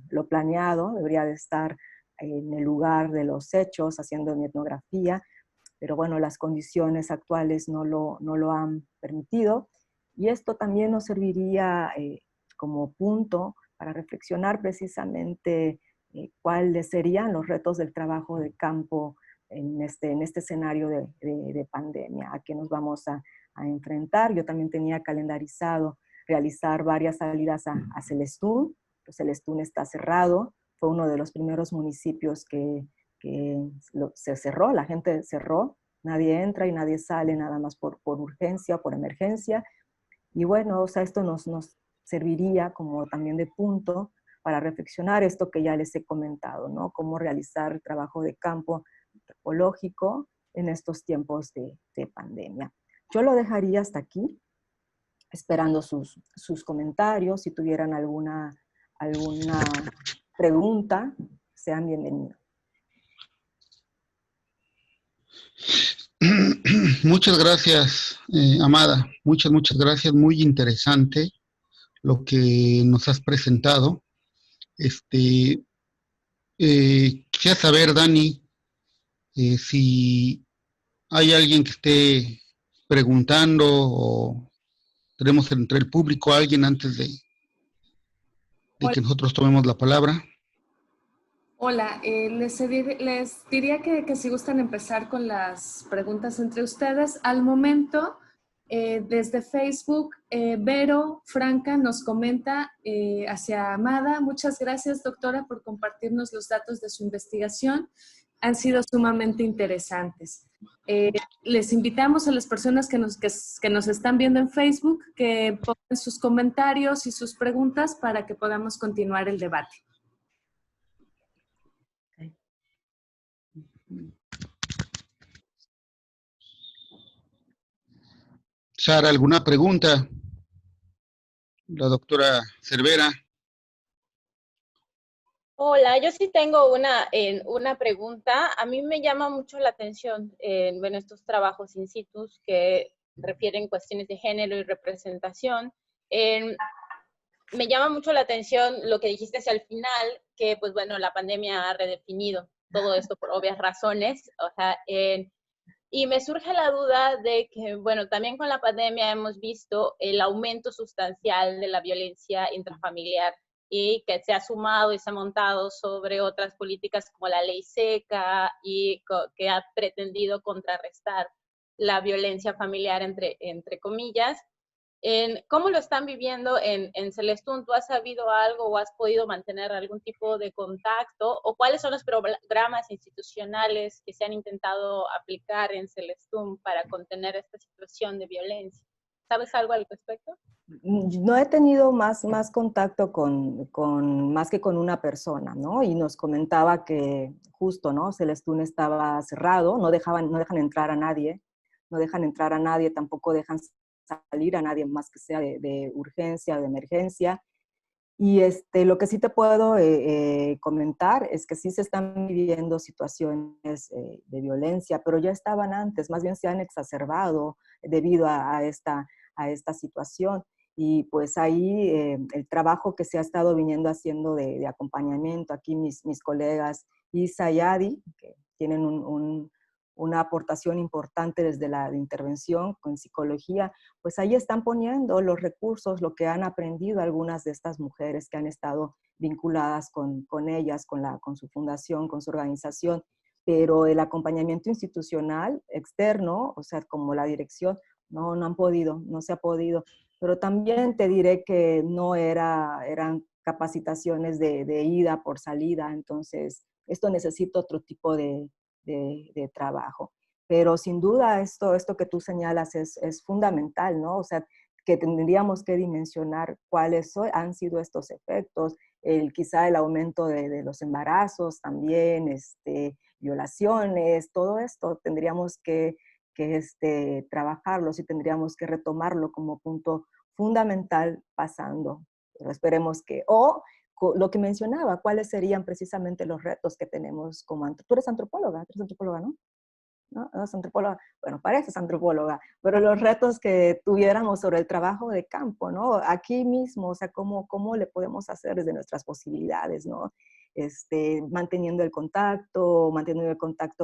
lo planeado, debería de estar en el lugar de los hechos, haciendo mi etnografía, pero bueno, las condiciones actuales no lo han permitido. Y esto también nos serviría como punto para reflexionar precisamente cuáles serían los retos del trabajo de campo en este escenario de pandemia, a qué nos vamos a enfrentar. Yo también tenía calendarizado realizar varias salidas a Celestún. Celestún está cerrado, fue uno de los primeros municipios que se cerró, la gente cerró, nadie entra y nadie sale nada más por urgencia o por emergencia. Y bueno, o sea, esto nos serviría como también de punto para reflexionar esto que ya les he comentado, ¿no? Cómo realizar el trabajo de campo antropológico en estos tiempos de pandemia. Yo lo dejaría hasta aquí, esperando sus comentarios. Si tuvieran alguna pregunta, sean bienvenidos. Muchas gracias, Amada. Muchas gracias. Muy interesante lo que nos has presentado. Quisiera saber, Dani, si hay alguien que esté preguntando o tenemos entre el público a alguien antes de que nosotros tomemos la palabra. Hola, les diría que si gustan empezar con las preguntas entre ustedes. Al momento, desde Facebook, Vero Franca nos comenta hacia Amada: muchas gracias, doctora, por compartirnos los datos de su investigación. Han sido sumamente interesantes. Les invitamos a las personas que nos están viendo en Facebook que pongan sus comentarios y sus preguntas para que podamos continuar el debate. Sara, ¿alguna pregunta? La doctora Cervera. Hola, yo sí tengo una pregunta. A mí me llama mucho la atención bueno, estos trabajos in situ que refieren cuestiones de género y representación. Me llama mucho la atención lo que dijiste hacia el final, que pues bueno, la pandemia ha redefinido todo esto por obvias razones. O sea, y me surge la duda de que, bueno, también con la pandemia hemos visto el aumento sustancial de la violencia intrafamiliar y que se ha sumado y se ha montado sobre otras políticas como la ley seca y que ha pretendido contrarrestar la violencia familiar, entre comillas. ¿Cómo lo están viviendo en Celestún? ¿Tú has sabido algo o has podido mantener algún tipo de contacto? ¿O cuáles son los programas institucionales que se han intentado aplicar en Celestún para contener esta situación de violencia? ¿Sabes algo al respecto? No he tenido más contacto más que con una persona, ¿no? Y nos comentaba que justo, ¿no? Celestún estaba cerrado, no dejan entrar a nadie, tampoco dejan salir a nadie más que sea de urgencia o de emergencia. Y lo que sí te puedo comentar es que sí se están viviendo situaciones de violencia, pero ya estaban antes, más bien se han exacerbado debido a esta situación. Y pues ahí el trabajo que se ha estado viniendo haciendo de acompañamiento, aquí mis colegas Isa y Adi, que tienen una aportación importante desde la intervención con psicología, pues ahí están poniendo los recursos, lo que han aprendido algunas de estas mujeres que han estado vinculadas con ellas, con su fundación, con su organización, pero el acompañamiento institucional externo, o sea, como la dirección, no han podido, no se ha podido. Pero también te diré que no eran capacitaciones de ida por salida, entonces esto necesita otro tipo de trabajo. Pero sin duda esto que tú señalas es fundamental, ¿no? O sea, que tendríamos que dimensionar cuáles han sido estos efectos, quizá el aumento de los embarazos también, violaciones, todo esto tendríamos que trabajarlo y tendríamos que retomarlo como punto fundamental pasando. Pero esperemos que, o lo que mencionaba, cuáles serían precisamente los retos que tenemos como tú eres antropóloga, ¿no? ¿No? ¿No es antropóloga? Bueno, pareces antropóloga, pero los retos que tuviéramos sobre el trabajo de campo, ¿no? Aquí mismo, o sea, cómo le podemos hacer desde nuestras posibilidades, ¿no? Manteniendo el contacto,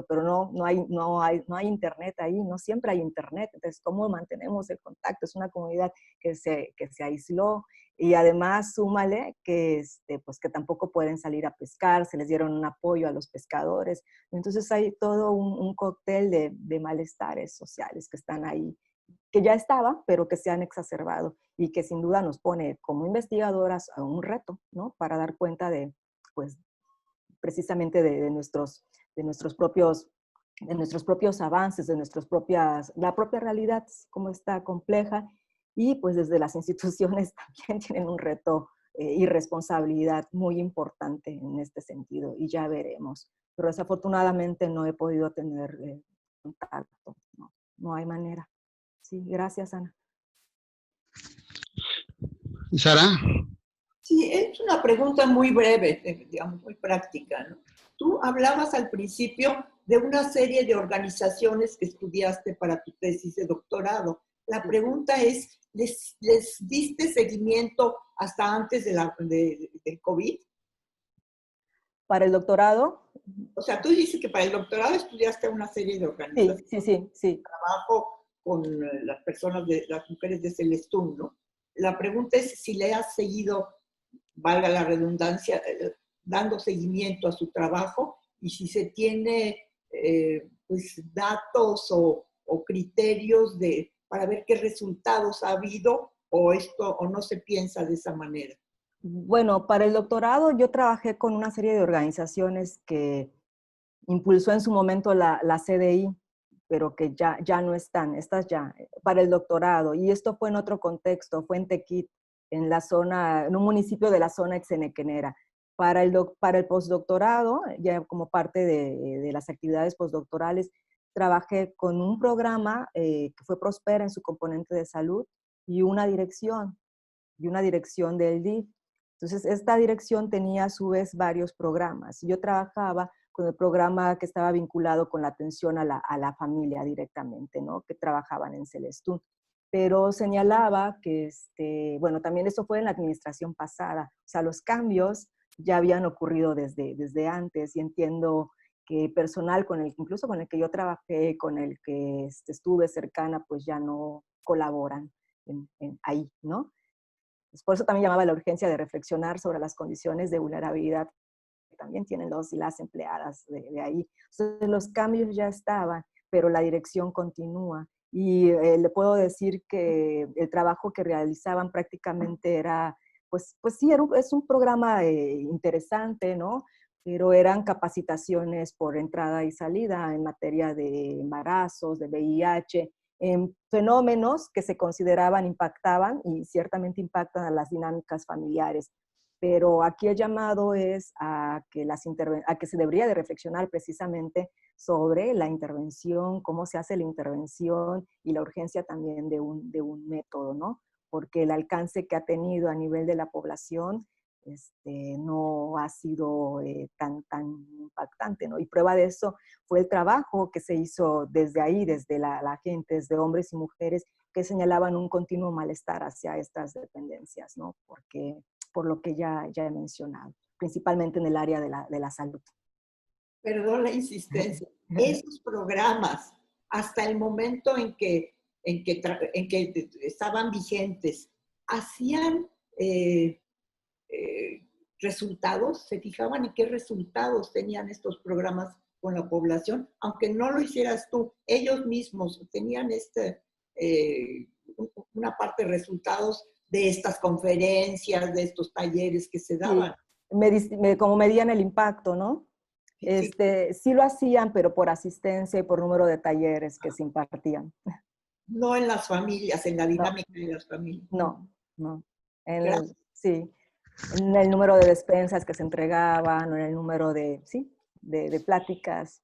pero no hay internet ahí, no siempre hay internet, entonces, ¿cómo mantenemos el contacto? Es una comunidad que se aisló, y además súmale que, pues que tampoco pueden salir a pescar, se les dieron un apoyo a los pescadores, entonces hay todo un cóctel de malestares sociales que están ahí, que ya estaba, pero que se han exacerbado y que sin duda nos pone como investigadoras a un reto, ¿no? Para dar cuenta de, pues, precisamente de nuestros propios avances, la propia realidad, cómo está compleja, y pues desde las instituciones también tienen un reto y responsabilidad muy importante en este sentido, y ya veremos. Pero desafortunadamente no he podido tener contacto, no hay manera. Sí, gracias, Ana. ¿Y Sara? Sí, es una pregunta muy breve, digamos, muy práctica, ¿no? Tú hablabas al principio de una serie de organizaciones que estudiaste para tu tesis de doctorado. La pregunta es, ¿les diste seguimiento hasta antes del COVID? ¿Para el doctorado? O sea, tú dices que para el doctorado estudiaste una serie de organizaciones. Sí. Trabajo con las mujeres de Celestún, ¿no? La pregunta es si le has seguido, valga la redundancia, dando seguimiento a su trabajo, y si se tiene pues datos o criterios para ver qué resultados ha habido, o no se piensa de esa manera. Bueno, para el doctorado yo trabajé con una serie de organizaciones que impulsó en su momento la CDI, pero que ya no están, estas ya, para el doctorado. Y esto fue en otro contexto, fue en Tequit, en un municipio de la zona exenequenera. Para el postdoctorado, ya como parte de las actividades postdoctorales, trabajé con un programa que fue Prospera en su componente de salud y una dirección del DIF. Entonces, esta dirección tenía a su vez varios programas. Yo trabajaba con el programa que estaba vinculado con la atención a la familia directamente, ¿no? Que trabajaban en Celestún. Pero señalaba que, bueno, también eso fue en la administración pasada. O sea, los cambios ya habían ocurrido desde antes, y entiendo que personal incluso con el que yo trabajé, con el que estuve cercana, pues ya no colaboran ahí, ¿no? Por eso también llamaba la urgencia de reflexionar sobre las condiciones de vulnerabilidad que también tienen los y las empleadas de ahí. Entonces, los cambios ya estaban, pero la dirección continúa. Y le puedo decir que el trabajo que realizaban prácticamente era, pues sí, es un programa interesante, ¿no? Pero eran capacitaciones por entrada y salida en materia de embarazos, de VIH, en fenómenos que se consideraban impactaban y ciertamente impactan a las dinámicas familiares. Pero aquí el llamado es a que se debería de reflexionar precisamente sobre la intervención, cómo se hace la intervención y la urgencia también de un método, ¿no? Porque el alcance que ha tenido a nivel de la población no ha sido tan impactante, ¿no? Y prueba de eso fue el trabajo que se hizo desde ahí, desde la gente, desde hombres y mujeres que señalaban un continuo malestar hacia estas dependencias, ¿no? Por lo que ya he mencionado, principalmente en el área de la salud. Perdón la insistencia. Esos programas, hasta el momento en que estaban vigentes, ¿hacían resultados? ¿Se fijaban en qué resultados tenían estos programas con la población? Aunque no lo hicieras tú, ellos mismos tenían una parte de resultados de estas conferencias, de estos talleres que se daban. Sí. Como medían el impacto, ¿no? Sí. Sí lo hacían, pero por asistencia y por número de talleres que se impartían. No en las familias, en la dinámica de las familias. No. Sí, en el número de despensas que se entregaban, o en el número de pláticas.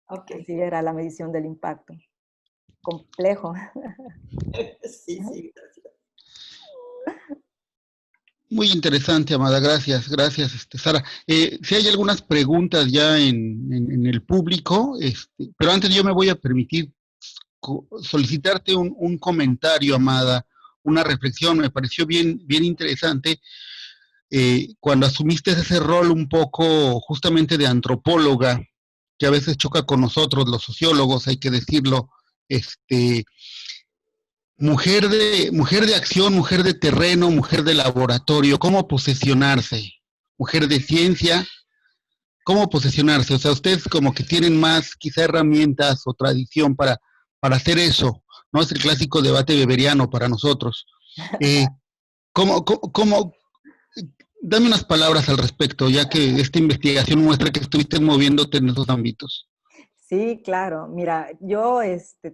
Okay. Así era la medición del impacto. Complejo. Sí, gracias. Muy interesante, Amada, gracias, Sara. Si hay algunas preguntas ya en el público, pero antes yo me voy a permitir solicitarte un comentario, Amada, una reflexión. Me pareció bien interesante cuando asumiste ese rol un poco justamente de antropóloga, que a veces choca con nosotros, los sociólogos, hay que decirlo, mujer de acción, mujer de terreno, mujer de laboratorio, ¿cómo posesionarse? Mujer de ciencia, ¿cómo posesionarse? O sea, ustedes como que tienen más quizá herramientas o tradición para hacer eso, ¿no? Es el clásico debate beberiano para nosotros. ¿Cómo? Dame unas palabras al respecto, ya que esta investigación muestra que estuviste moviéndote en esos ámbitos. Sí, claro. Mira, yo,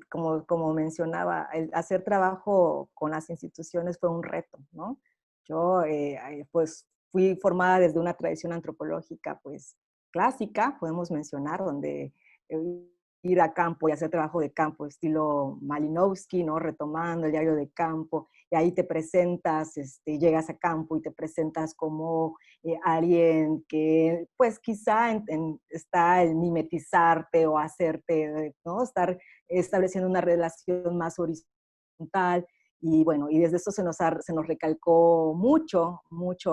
como mencionaba, el hacer trabajo con las instituciones fue un reto, ¿no? Yo, pues, fui formada desde una tradición antropológica, pues, clásica, podemos mencionar, donde ir a campo y hacer trabajo de campo, estilo Malinowski, ¿no? Retomando el diario de campo, y ahí te presentas, llegas a campo y te presentas como alguien que, pues quizá está el mimetizarte o hacerte, ¿no? Estar estableciendo una relación más horizontal, y bueno, y desde eso se nos recalcó mucho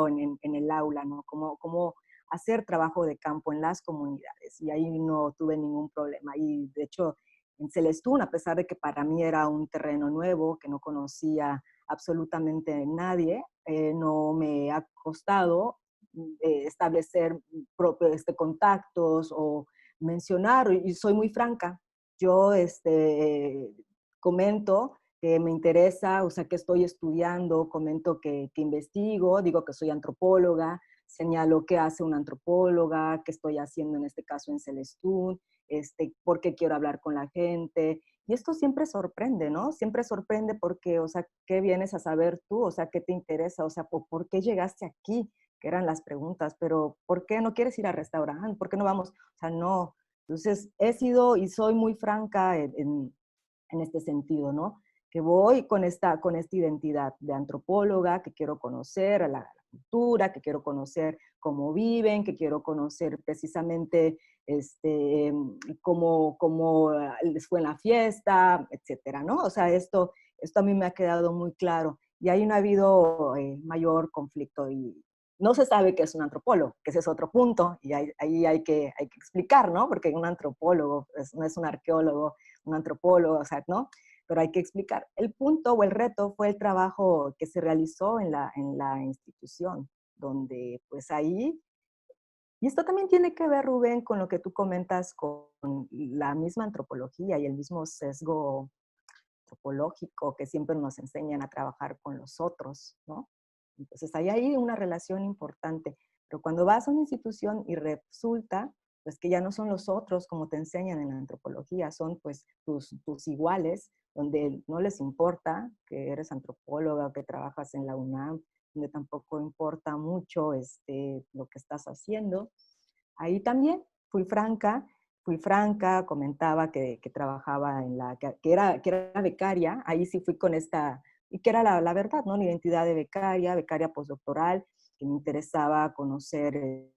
en el aula, ¿no? Como hacer trabajo de campo en las comunidades, y ahí no tuve ningún problema. Y de hecho, en Celestún, a pesar de que para mí era un terreno nuevo, que no conocía absolutamente nadie, no me ha costado establecer propios contactos o mencionar, y soy muy franca. Yo comento que me interesa, o sea, que estoy estudiando, comento que investigo, digo que soy antropóloga, señalo qué hace una antropóloga, qué estoy haciendo en este caso en Celestún, por qué quiero hablar con la gente. Y esto siempre sorprende, ¿no? Siempre sorprende porque, o sea, ¿qué vienes a saber tú? O sea, ¿qué te interesa? O sea, ¿por qué llegaste aquí? que eran las preguntas, pero ¿por qué no quieres ir al restaurante? ¿Por qué no vamos? O sea, no. Entonces, he sido y soy muy franca en este sentido, ¿no? Que voy con esta identidad de antropóloga, que quiero conocer a la cultura, que quiero conocer cómo viven, que quiero conocer precisamente cómo les fue en la fiesta, etcétera, ¿no? O sea, esto a mí me ha quedado muy claro. Y ahí no ha habido mayor conflicto. Y no se sabe qué es un antropólogo, que ese es otro punto, y ahí hay que explicar, ¿no? Porque un antropólogo no es un arqueólogo, un antropólogo, o sea, ¿no? Pero hay que explicar. El punto o el reto fue el trabajo que se realizó en la institución, donde pues ahí, y esto también tiene que ver, Rubén, con lo que tú comentas, con la misma antropología y el mismo sesgo antropológico que siempre nos enseñan a trabajar con los otros, ¿no? Entonces ahí hay una relación importante, pero cuando vas a una institución y resulta pues que ya no son los otros como te enseñan en la antropología, son pues tus iguales, donde no les importa que eres antropóloga o que trabajas en la UNAM, donde tampoco importa mucho lo que estás haciendo. Ahí también fui franca, comentaba que trabajaba que era becaria, ahí sí fui con esta, y que era la verdad, ¿no? La identidad de becaria postdoctoral, que me interesaba conocer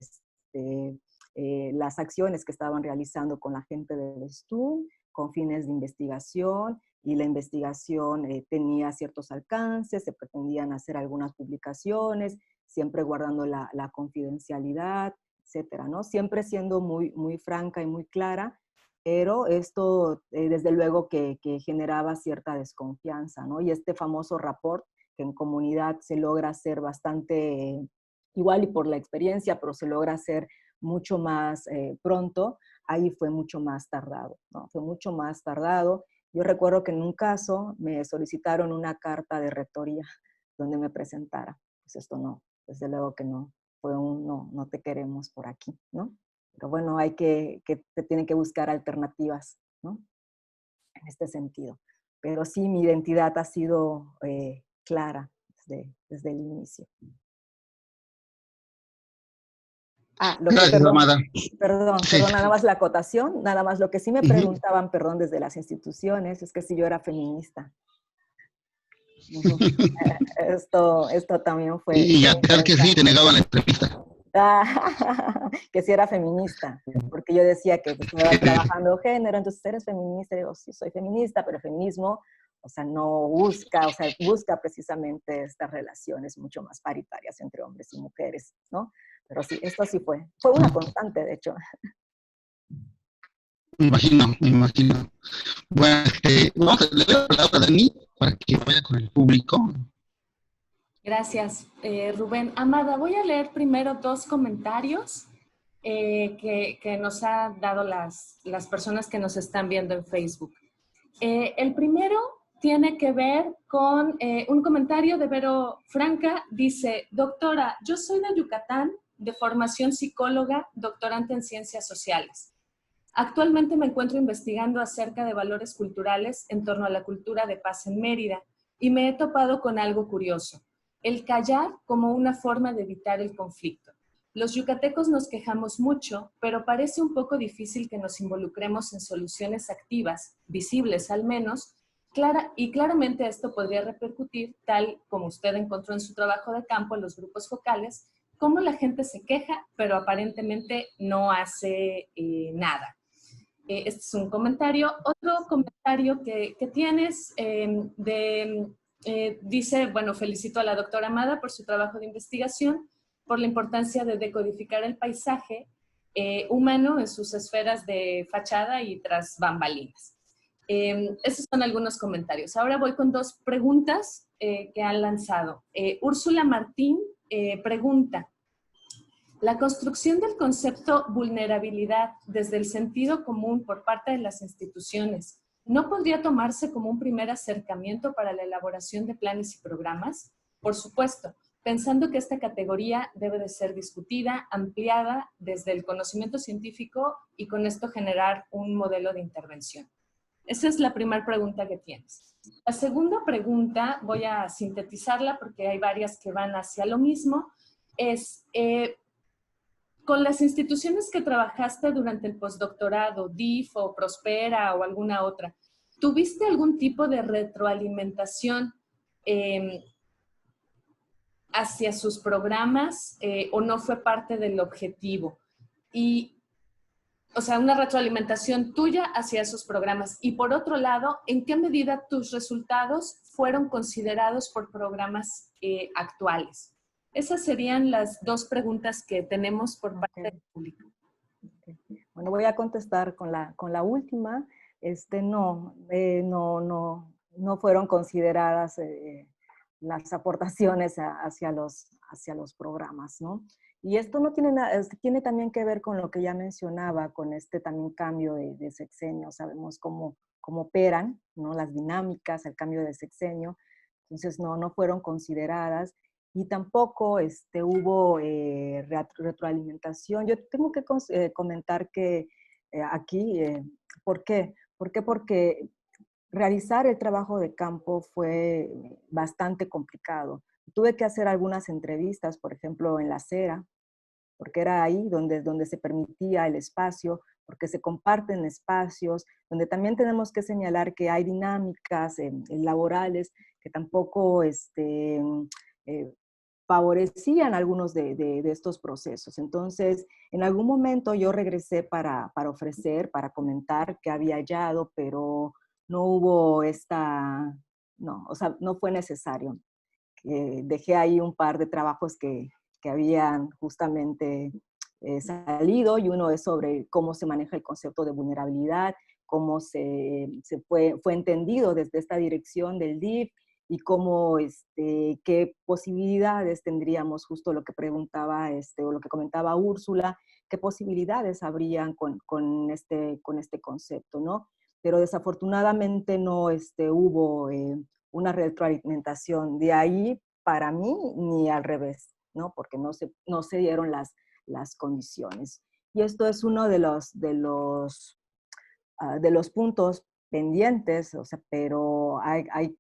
las acciones que estaban realizando con la gente del STUM, con fines de investigación, y la investigación tenía ciertos alcances, se pretendían hacer algunas publicaciones, siempre guardando la confidencialidad, etcétera, ¿no? Siempre siendo muy, muy franca y muy clara, pero esto desde luego que generaba cierta desconfianza, ¿no? Y este famoso rapport que en comunidad se logra hacer bastante igual y por la experiencia, pero se logra hacer mucho más pronto, ahí fue mucho más tardado, ¿no? Fue mucho más tardado. Yo recuerdo que en un caso me solicitaron una carta de rectoría donde me presentara. Pues esto no, desde luego que no, fue un no te queremos por aquí, ¿no? Pero bueno, te tienen que buscar alternativas, ¿no? En este sentido. Pero sí, mi identidad ha sido clara desde el inicio. Gracias, Amada. Perdón, Sí. nada más la acotación, nada más lo que sí me preguntaban, perdón, desde las instituciones, es que si yo era feminista. Esto también fue... Y a pesar que sí, te negaban la entrevista. Que si era feminista, porque yo decía que estaba trabajando género, entonces eres feminista, y digo, sí, soy feminista, pero el feminismo, o sea, no busca, o sea, busca precisamente estas relaciones mucho más paritarias entre hombres y mujeres, ¿no? Pero sí, esto sí fue una constante, de hecho. Me imagino. Bueno, vamos a leer la palabra a Dani para que vaya con el público. Gracias, Rubén. Amada, voy a leer primero 2 comentarios que nos han dado las personas que nos están viendo en Facebook. El primero tiene que ver con un comentario de Vero Franca. Dice, doctora, yo soy de Yucatán, de formación psicóloga, doctorante en ciencias sociales. Actualmente me encuentro investigando acerca de valores culturales en torno a la cultura de paz en Mérida y me he topado con algo curioso, el callar como una forma de evitar el conflicto. Los yucatecos nos quejamos mucho, pero parece un poco difícil que nos involucremos en soluciones activas, visibles al menos, y claramente esto podría repercutir, tal como usted encontró en su trabajo de campo en los grupos focales, cómo la gente se queja, pero aparentemente no hace nada. Este es un comentario. Otro comentario que tienes dice, bueno, felicito a la doctora Amada por su trabajo de investigación, por la importancia de decodificar el paisaje humano en sus esferas de fachada y tras bambalinas. Esos son algunos comentarios. Ahora voy con 2 preguntas que han lanzado. Úrsula Martín pregunta, la construcción del concepto vulnerabilidad desde el sentido común por parte de las instituciones ¿no podría tomarse como un primer acercamiento para la elaboración de planes y programas? Por supuesto, pensando que esta categoría debe de ser discutida, ampliada desde el conocimiento científico y con esto generar un modelo de intervención. Esa es la primera pregunta que tienes. La segunda pregunta, voy a sintetizarla porque hay varias que van hacia lo mismo. es, con las instituciones que trabajaste durante el postdoctorado, DIF o Prospera o alguna otra, ¿tuviste algún tipo de retroalimentación hacia sus programas o no fue parte del objetivo? Y, o sea, una retroalimentación tuya hacia esos programas. Y por otro lado, ¿en qué medida tus resultados fueron considerados por programas actuales? Esas serían las dos preguntas que tenemos por parte del público. Bueno, voy a contestar con la última. No fueron consideradas las aportaciones hacia los programas, ¿no? Y esto no tiene nada, tiene también que ver con lo que ya mencionaba, con también cambio de sexenio. Sabemos cómo operan, ¿no? Las dinámicas, el cambio de sexenio. Entonces no fueron consideradas. Y tampoco hubo retroalimentación. Yo tengo que comentar que aquí, ¿por qué? ¿Por qué? Porque realizar el trabajo de campo fue bastante complicado. Tuve que hacer algunas entrevistas, por ejemplo, en la acera, porque era ahí donde se permitía el espacio, porque se comparten espacios, donde también tenemos que señalar que hay dinámicas laborales que tampoco favorecían algunos de estos procesos. Entonces, en algún momento yo regresé para ofrecer, para comentar qué había hallado, pero no hubo no fue necesario. Dejé ahí un par de trabajos que habían justamente salido, y uno es sobre cómo se maneja el concepto de vulnerabilidad, cómo fue entendido desde esta dirección del DIF, y cómo, qué posibilidades tendríamos, justo lo que preguntaba, o lo que comentaba Úrsula, qué posibilidades habrían con este concepto, ¿no? Pero desafortunadamente no hubo una retroalimentación de ahí para mí, ni al revés, ¿no? Porque no se dieron las condiciones. Y esto es uno de los puntos pendientes, o sea, pero hay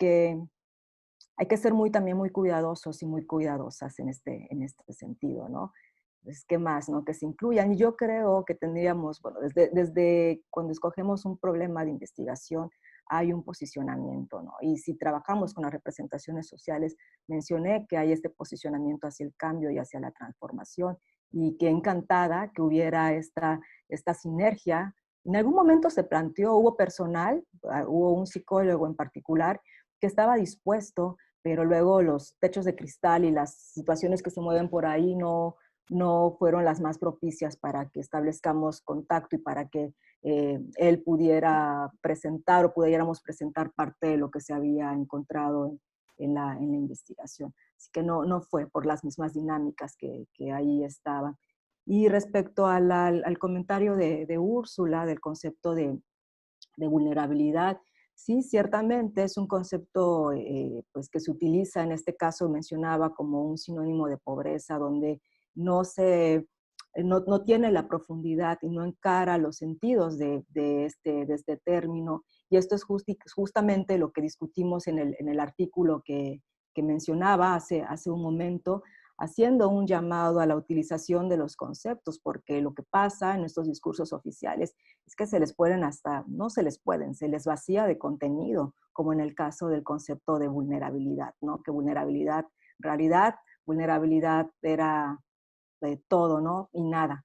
que ser también muy cuidadosos y muy cuidadosas en este sentido, ¿no? Pues, ¿qué más, no? Que se incluyan. Y yo creo que tendríamos, bueno, desde cuando escogemos un problema de investigación, hay un posicionamiento, ¿no? Y si trabajamos con las representaciones sociales, mencioné que hay este posicionamiento hacia el cambio y hacia la transformación, y que encantada que hubiera esta sinergia. En algún momento se planteó, hubo personal, hubo un psicólogo en particular que estaba dispuesto, pero luego los techos de cristal y las situaciones que se mueven por ahí no fueron las más propicias para que establezcamos contacto y para que él pudiera presentar o pudiéramos presentar parte de lo que se había encontrado en la investigación. Así que no fue por las mismas dinámicas que ahí estaban. Y respecto al comentario de Úrsula, del concepto de vulnerabilidad, sí, ciertamente es un concepto pues que se utiliza, en este caso mencionaba, como un sinónimo de pobreza, donde no tiene la profundidad y no encara los sentidos de este término. Y esto es justamente lo que discutimos en el artículo que mencionaba hace un momento, haciendo un llamado a la utilización de los conceptos, porque lo que pasa en estos discursos oficiales es que se les vacía de contenido, como en el caso del concepto de vulnerabilidad, ¿no? Que vulnerabilidad, en realidad, vulnerabilidad era de todo, ¿no? Y nada.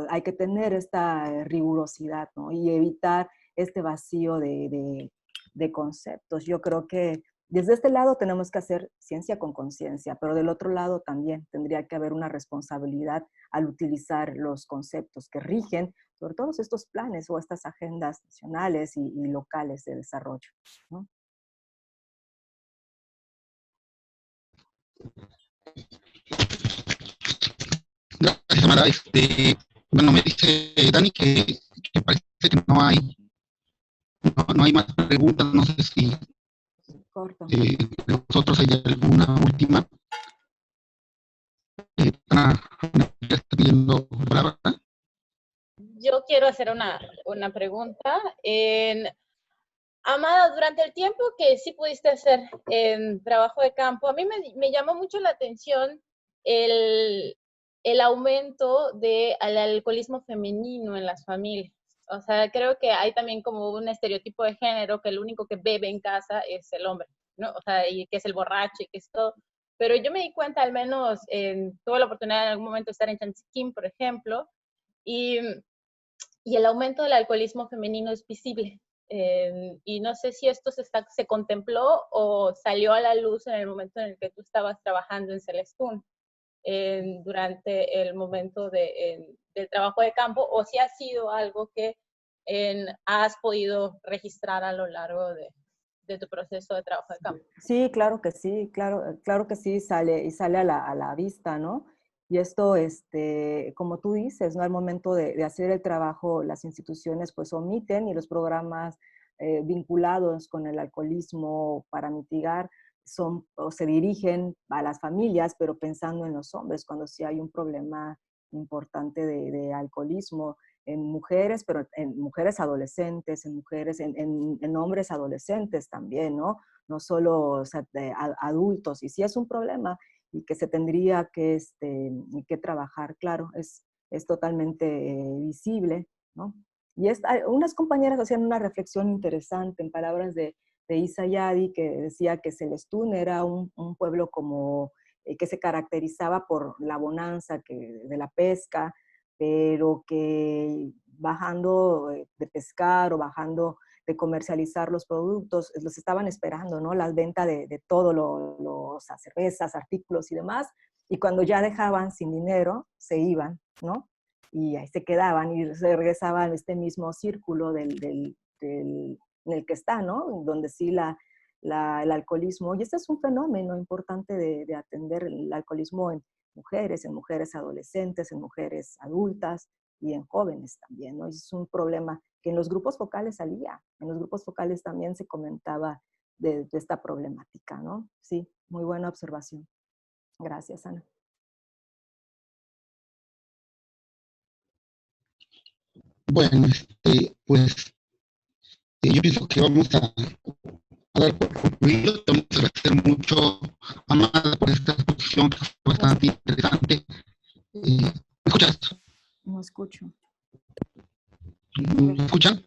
Hay que tener esta rigurosidad, ¿no? Y evitar este vacío de conceptos. Yo creo que desde este lado tenemos que hacer ciencia con conciencia, pero del otro lado también tendría que haber una responsabilidad al utilizar los conceptos que rigen sobre todos estos planes o estas agendas nacionales y locales de desarrollo, ¿no? Gracias, Amara. Bueno, me dice Dani que parece que no hay más preguntas. No sé si Corto. de vosotros hay alguna última. Está pidiendo palabra. Yo quiero hacer una pregunta. Amada, durante el tiempo que sí pudiste hacer trabajo de campo, a mí me llamó mucho la atención el aumento del alcoholismo femenino en las familias. O sea, creo que hay también como un estereotipo de género que el único que bebe en casa es el hombre, ¿no? O sea, y que es el borracho y que es todo. Pero yo me di cuenta, al menos, tuve la oportunidad en algún momento de estar en Chanchiquín, por ejemplo, y, y el aumento del alcoholismo femenino es visible. Y no sé si esto se contempló o salió a la luz en el momento en el que tú estabas trabajando en Celestún, durante el momento del trabajo de campo, o si ha sido algo que has podido registrar a lo largo de tu proceso de trabajo de campo. Sí, claro que sí, claro que sí, sale a la vista, ¿no? Y esto, como tú dices, ¿no? Al momento de hacer el trabajo, las instituciones pues omiten, y los programas vinculados con el alcoholismo para mitigar son, o se dirigen a las familias, pero pensando en los hombres, cuando sí hay un problema importante de alcoholismo en mujeres, pero en mujeres adolescentes, en hombres adolescentes también, ¿no? No solo, o sea, adultos. Y sí es un problema y que se tendría que trabajar, claro, es totalmente visible, ¿no? Y unas compañeras hacían una reflexión interesante en palabras de Isa Yadi, que decía que Celestún era un pueblo como que se caracterizaba por la bonanza de la pesca, pero que bajando de pescar o bajando de comercializar los productos, los estaban esperando, ¿no? Las ventas de todo, los cervezas, artículos y demás, y cuando ya dejaban sin dinero, se iban, ¿no? Y ahí se quedaban y se regresaban a este mismo círculo en el que está, ¿no? Donde sí el alcoholismo, y este es un fenómeno importante de atender el alcoholismo en mujeres adolescentes, en mujeres adultas y en jóvenes también, ¿no? Es un problema que en los grupos focales salía, en los grupos focales también se comentaba de esta problemática, ¿no? Sí, muy buena observación. Gracias, Ana. Bueno, pues yo pienso que vamos a dar por concluido. Te vamos a agradecer mucho, Amada, por esta exposición que fue bastante interesante. ¿Me escuchas? No escucho. ¿Me escuchan?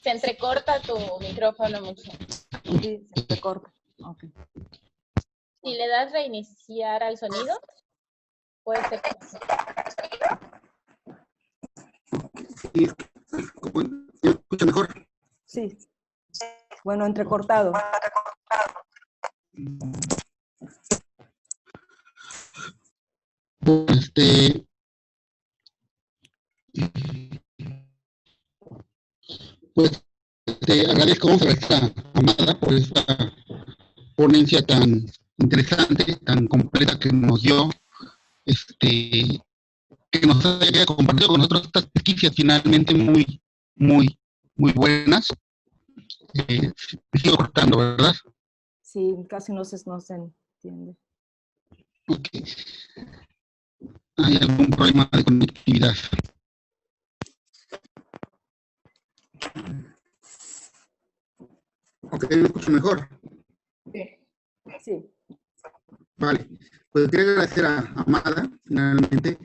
Se entrecorta tu micrófono mucho. Sí, se entrecorta. Okay. Si le das reiniciar al sonido, puede ser. Sí, ¿me escucha mejor? Sí. Bueno, entrecortado. Pues te agradezco a esta Amada por esta ponencia tan interesante, tan completa que nos dio, que nos haya compartido con nosotros estas pesquisas finalmente muy buenas. Me sigo cortando, ¿verdad? Sí, casi no se entiende. Ok. ¿Hay algún problema de conectividad? Ok, ¿me escucho mejor? Sí. Vale. Pues quería agradecer a Amada, finalmente,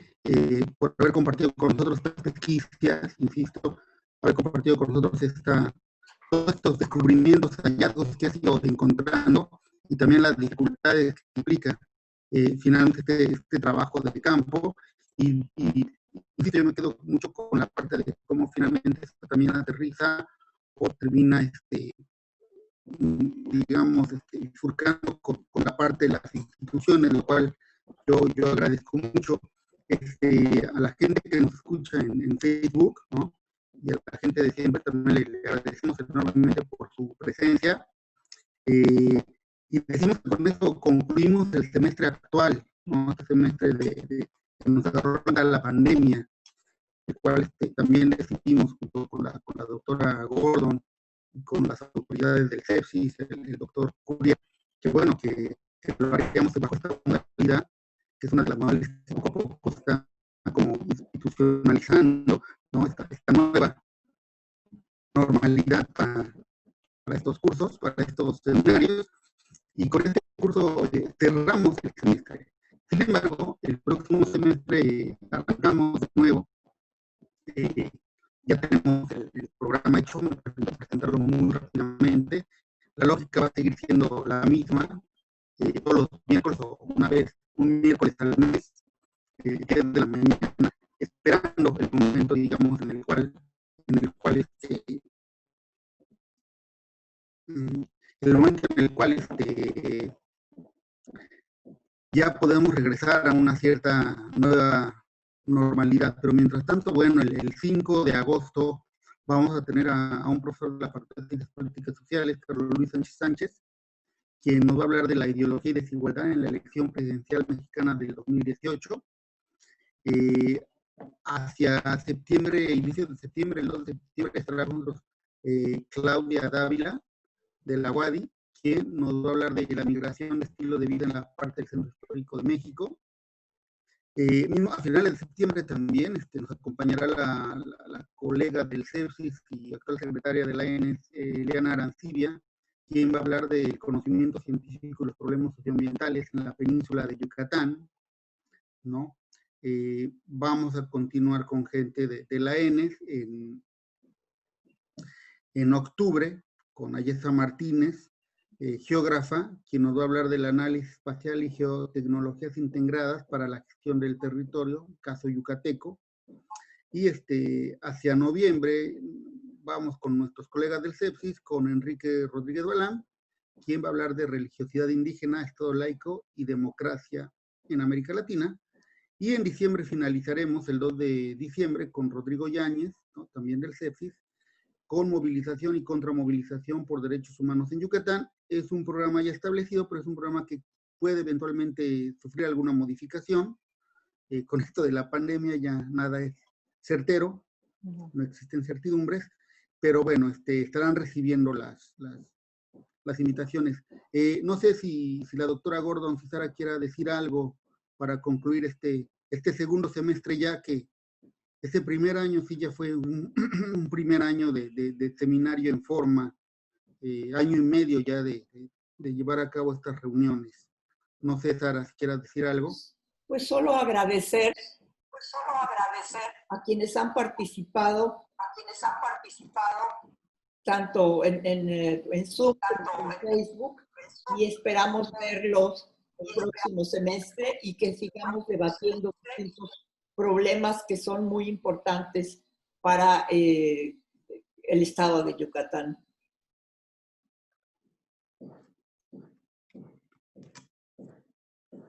por haber compartido con nosotros estas pesquisas, insisto, haber compartido con nosotros todos estos descubrimientos, hallazgos que ha ido encontrando, y también las dificultades que implica finalmente este trabajo de campo. Y insisto, yo me quedo mucho con la parte de cómo finalmente esto también aterriza o termina, digamos, surcando con la parte de las instituciones, lo cual yo agradezco mucho a la gente que nos escucha en Facebook, ¿no? Y a la gente de siempre también le agradecemos enormemente por su presencia. Y decimos que con eso concluimos el semestre actual, ¿no? Este semestre que nos agarró la pandemia, el cual también decidimos junto con la doctora Gordon y con las autoridades del CEPSIS, el doctor Curia, que bueno, que lo haríamos bajo esta modalidad, que es una de las modalidades que poco a poco está como institucionalizando, ¿no? esta nueva normalidad para estos cursos, para estos seminarios, y con este curso cerramos el semestre. Sin embargo, el próximo semestre arrancamos de nuevo. Ya tenemos el programa hecho, me permito presentarlo muy rápidamente. La lógica va a seguir siendo la misma, todos los miércoles o un miércoles al mes, 10 de la mañana, esperando el momento, digamos, en el cual ya podemos regresar a una cierta nueva normalidad. Pero mientras tanto, bueno, el 5 de agosto vamos a tener a un profesor de la Facultad de Ciencias Políticas y Sociales, Carlos Luis Sánchez Sánchez, quien nos va a hablar de la ideología y desigualdad en la elección presidencial mexicana del 2018. Hacia septiembre, inicios de septiembre, el 2 de septiembre, estará con nosotros Claudia Dávila, de la UADY, quien nos va a hablar de la migración de estilo de vida en la parte del centro histórico de México. A finales de septiembre también nos acompañará la colega del CEPSIS y actual secretaria de la ENES, Eliana Arancibia, quien va a hablar del conocimiento científico y los problemas socioambientales en la península de Yucatán, ¿no? Vamos a continuar con gente de la ENES en octubre, con Ayesa Martínez, geógrafa, quien nos va a hablar del análisis espacial y geotecnologías integradas para la gestión del territorio, caso yucateco. Y hacia noviembre vamos con nuestros colegas del CEPSIS, con Enrique Rodríguez Balán, quien va a hablar de religiosidad indígena, Estado laico y democracia en América Latina. Y en diciembre finalizaremos, el 2 de diciembre, con Rodrigo Yáñez, ¿no?, también del CEPSIS, con movilización y contramovilización por derechos humanos en Yucatán. Es un programa ya establecido, pero es un programa que puede eventualmente sufrir alguna modificación. Con esto de la pandemia ya nada es certero, no existen certidumbres, pero bueno, estarán recibiendo las invitaciones. No sé si la doctora Gordon, si Sara quiera decir algo para concluir este segundo semestre, ya que este primer año sí ya fue un primer año de seminario en forma, año y medio ya de llevar a cabo estas reuniones. No sé, Sara, si quieras decir algo. Pues solo agradecer a quienes han participado, tanto en Zoom como en Facebook, y esperamos verlos el próximo semestre y que sigamos debatiendo estos problemas que son muy importantes para el estado de Yucatán.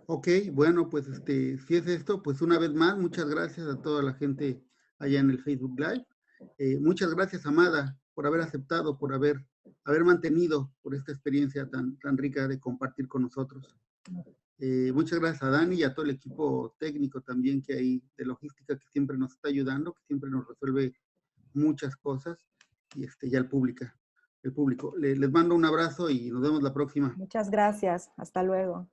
Ok, bueno, pues si es esto, pues una vez más, muchas gracias a toda la gente allá en el Facebook Live. Muchas gracias, Amada, por haber aceptado, por haber mantenido por esta experiencia tan rica de compartir con nosotros. Muchas gracias a Dani y a todo el equipo técnico también que hay de logística, que siempre nos está ayudando, que siempre nos resuelve muchas cosas, y ya el público. Les mando un abrazo y nos vemos la próxima. Muchas gracias. Hasta luego.